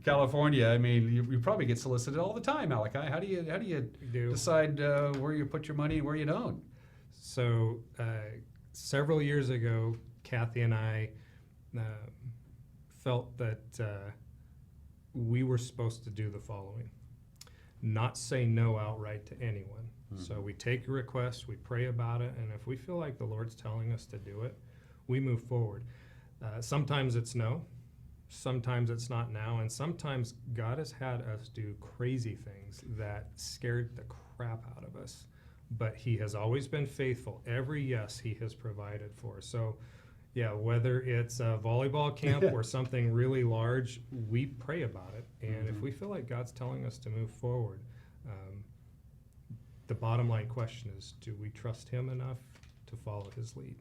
California. I mean, you probably get solicited all the time, Malachi. How do you decide where you put your money and where you don't? So several years ago, Kathy and I felt that we were supposed to do the following: not say no outright to anyone. So we take a request, we pray about it, and if we feel like the Lord's telling us to do it, we move forward. Sometimes it's no, sometimes it's not now, and sometimes God has had us do crazy things that scared the crap out of us. But He has always been faithful. Every yes He has provided for. So yeah, whether it's a volleyball camp or something really large, we pray about it. And if we feel like God's telling us to move forward, the bottom line question is, do we trust Him enough to follow His lead?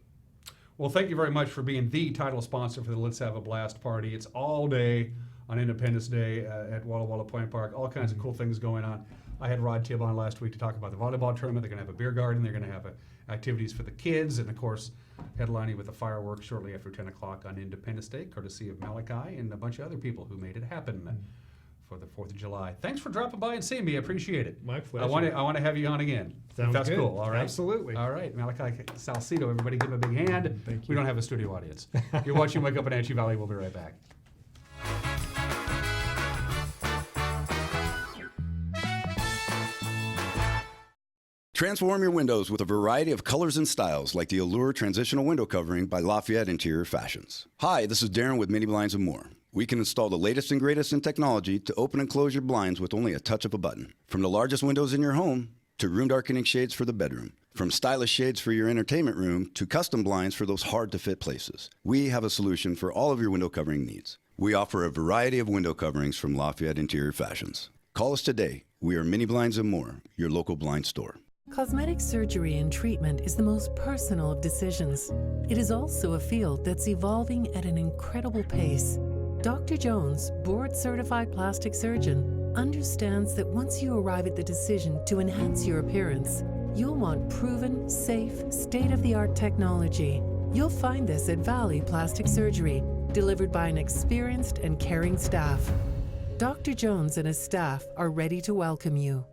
Well, thank you very much for being the title sponsor for the Let's Have a Blast party. It's all day on Independence Day at Walla Walla Point Park. All kinds of cool things going on. I had Rod Tibb on last week to talk about the volleyball tournament. They're going to have a beer garden. They're going to have activities for the kids. And, of course, headlining with the fireworks shortly after 10 o'clock on Independence Day, courtesy of Malachi and a bunch of other people who made it happen for the 4th of July. Thanks for dropping by and seeing me. I appreciate it. My pleasure. I want to have you on again. Sounds That's good. cool. All right. Absolutely. All right. Malachi Salcedo, everybody give him a big hand. Thank you. We don't have a studio audience. You're watching Wake Up Wenatchee Valley. We'll be right back. Transform your windows with a variety of colors and styles like the Allure Transitional Window Covering by Lafayette Interior Fashions. Hi, this is Darren with Mini Blinds and More. We can install the latest and greatest in technology to open and close your blinds with only a touch of a button. From the largest windows in your home to room darkening shades for the bedroom. From stylish shades for your entertainment room to custom blinds for those hard-to-fit places. We have a solution for all of your window covering needs. We offer a variety of window coverings from Lafayette Interior Fashions. Call us today. We are Mini Blinds and More, your local blind store. Cosmetic surgery and treatment is the most personal of decisions. It is also a field that's evolving at an incredible pace. Dr. Jones, board-certified plastic surgeon, understands that once you arrive at the decision to enhance your appearance, you'll want proven, safe, state-of-the-art technology. You'll find this at Valley Plastic Surgery, delivered by an experienced and caring staff. Dr. Jones and his staff are ready to welcome you.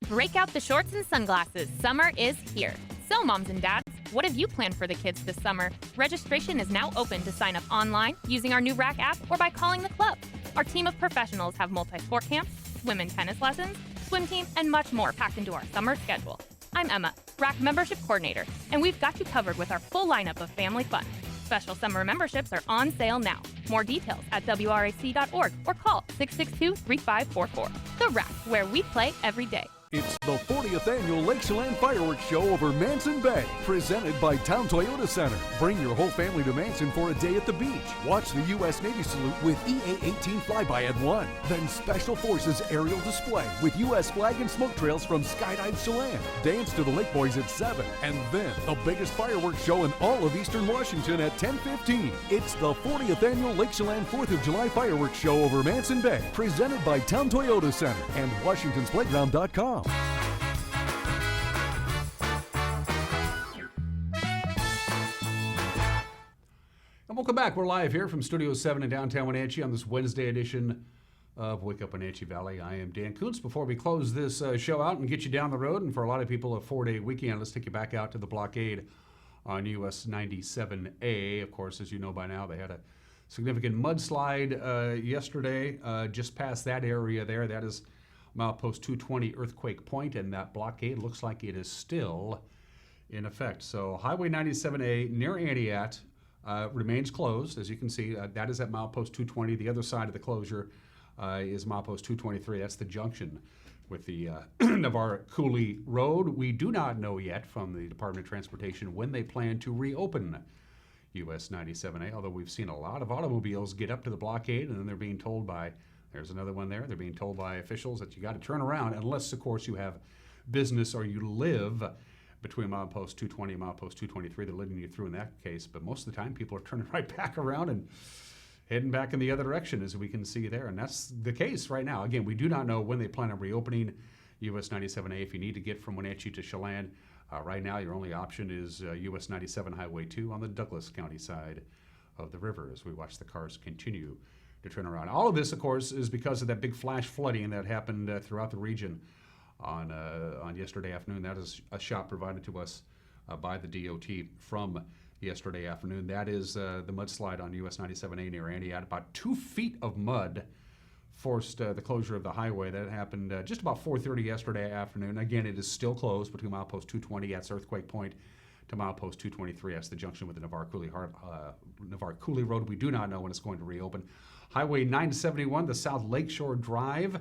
Break out the shorts and sunglasses. Summer is here. So, moms and dads, what have you planned for the kids this summer? Registration is now open to sign up online using our new RAC app or by calling the club. Our team of professionals have multi-sport camps, swim and tennis lessons, swim team, and much more packed into our summer schedule. I'm Emma, RAC membership coordinator, and we've got you covered with our full lineup of family fun. Special summer memberships are on sale now. More details at wrac.org or call 662-3544. The Rack, where we play every day. It's the 40th Annual Lake Chelan Fireworks Show over Manson Bay, presented by Town Toyota Center. Bring your whole family to Manson for a day at the beach. Watch the U.S. Navy salute with EA-18 flyby at 1. Then Special Forces aerial display with U.S. flag and smoke trails from Skydive Chelan. Dance to the Lake Boys at 7. And then the biggest fireworks show in all of Eastern Washington at 10:15. It's the 40th Annual Lake Chelan 4th of July Fireworks Show over Manson Bay, presented by Town Toyota Center and Washington'sPlayground.com. And welcome back. We're live here from Studio 7 in downtown Wenatchee on this Wednesday edition of Wake Up Wenatchee Valley. I am Dan Kuntz. Before we close this show out and get you down the road, and for a lot of people a 4-day weekend, let's take you back out to the blockade on US 97A. Of course, as you know by now, they had a significant mudslide yesterday just past that area there. That is milepost 220 Earthquake Point, and that blockade looks like it is still in effect. So Highway 97A near Aniat remains closed. As you can see, that is at milepost 220. The other side of the closure is milepost 223. That's the junction with the Navarre Cooley Road. We do not know yet from the Department of Transportation when they plan to reopen US 97A, although we've seen a lot of automobiles get up to the blockade and then they're being told by, there's another one there, they're being told by officials that you got to turn around unless, of course, you have business or you live between milepost 220 and milepost 223. They're letting you through in that case, but most of the time people are turning right back around and heading back in the other direction, as we can see there, and that's the case right now. Again, we do not know when they plan on reopening US 97A. If you need to get from Wenatchee to Chelan, right now your only option is US 97 Highway 2 on the Douglas County side of the river as we watch the cars continue to turn around. All of this, of course, is because of that big flash flooding that happened throughout the region on yesterday afternoon. That is a shot provided to us by the DOT from yesterday afternoon. That is the mudslide on US 97A near Aniat. About 2 feet of mud forced the closure of the highway. That happened just about 4:30 yesterday afternoon. Again, it is still closed between milepost 220, that's Earthquake Point, to milepost 223. That's the junction with the Navarre Cooley Road. We do not know when it's going to reopen. Highway 971, the South Lakeshore Drive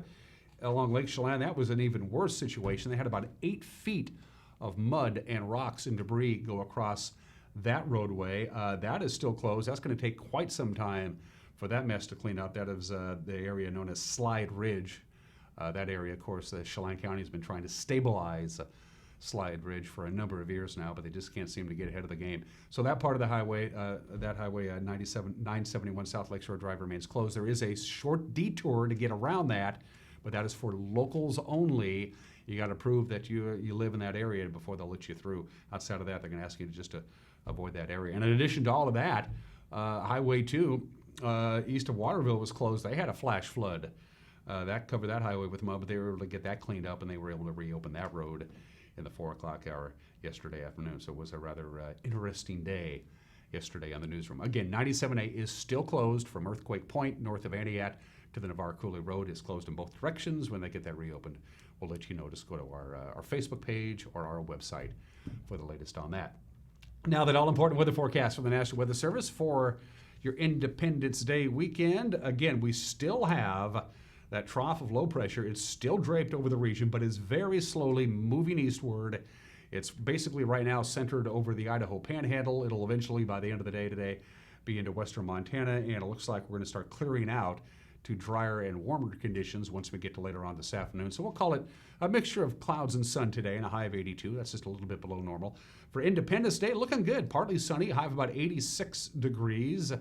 along Lake Chelan, that was an even worse situation. They had about 8 feet of mud and rocks and debris go across that roadway. That is still closed. That's going to take quite some time for that mess to clean up. That is the area known as Slide Ridge. That area, of course, Chelan County has been trying to stabilize Slide Ridge for a number of years now, but they just can't seem to get ahead of the game. So that part of the highway, 971 South Lakeshore Drive remains closed. There is a short detour to get around that, but that is for locals only. You got to prove that you live in that area before they'll let you through. Outside of that, they're going to ask you to avoid that area. And in addition to all of that, Highway 2 east of Waterville was closed. They had a flash flood. That covered that highway with mud, but they were able to get that cleaned up, and they were able to reopen that road in the 4 o'clock hour yesterday afternoon. So it was a rather interesting day yesterday on the newsroom. Again, 97A is still closed from Earthquake Point north of Aniat to the Navarre Cooley Road. Is closed in both directions. When they get that reopened, we'll let you know. Just go to our Facebook page or our website for the latest on that. Now, that all-important weather forecast from the National Weather Service for your Independence Day weekend. Again, we still have that trough of low pressure. It's still draped over the region, but is very slowly moving eastward. It's basically right now centered over the Idaho Panhandle. It'll eventually, by the end of the day today, be into western Montana, and it looks like we're going to start clearing out to drier and warmer conditions once we get to later on this afternoon. So we'll call it a mixture of clouds and sun today and a high of 82. That's just a little bit below normal. For Independence Day, looking good. Partly sunny, high of about 86 degrees,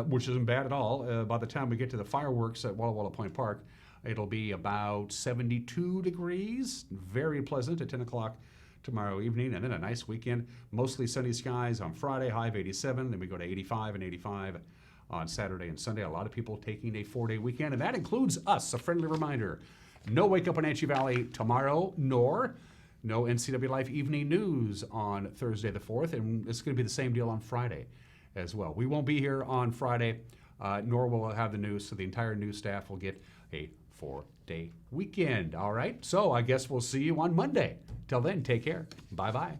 which isn't bad at all. By the time we get to the fireworks at Walla Walla Point Park, it'll be about 72 degrees. Very pleasant at 10 o'clock tomorrow evening. And then a nice weekend. Mostly sunny skies on Friday, high of 87. Then we go to 85 and 85 on Saturday and Sunday. A lot of people taking a 4-day weekend, and that includes us. A friendly reminder, no Wake Up Wenatchee Valley tomorrow, nor no NCW Life Evening News on Thursday the 4th, and it's going to be the same deal on Friday as well. We won't be here on Friday, nor will I have the news, so the entire news staff will get a 4-day weekend. All right, so I guess we'll see you on Monday. Till then, take care. Bye-bye.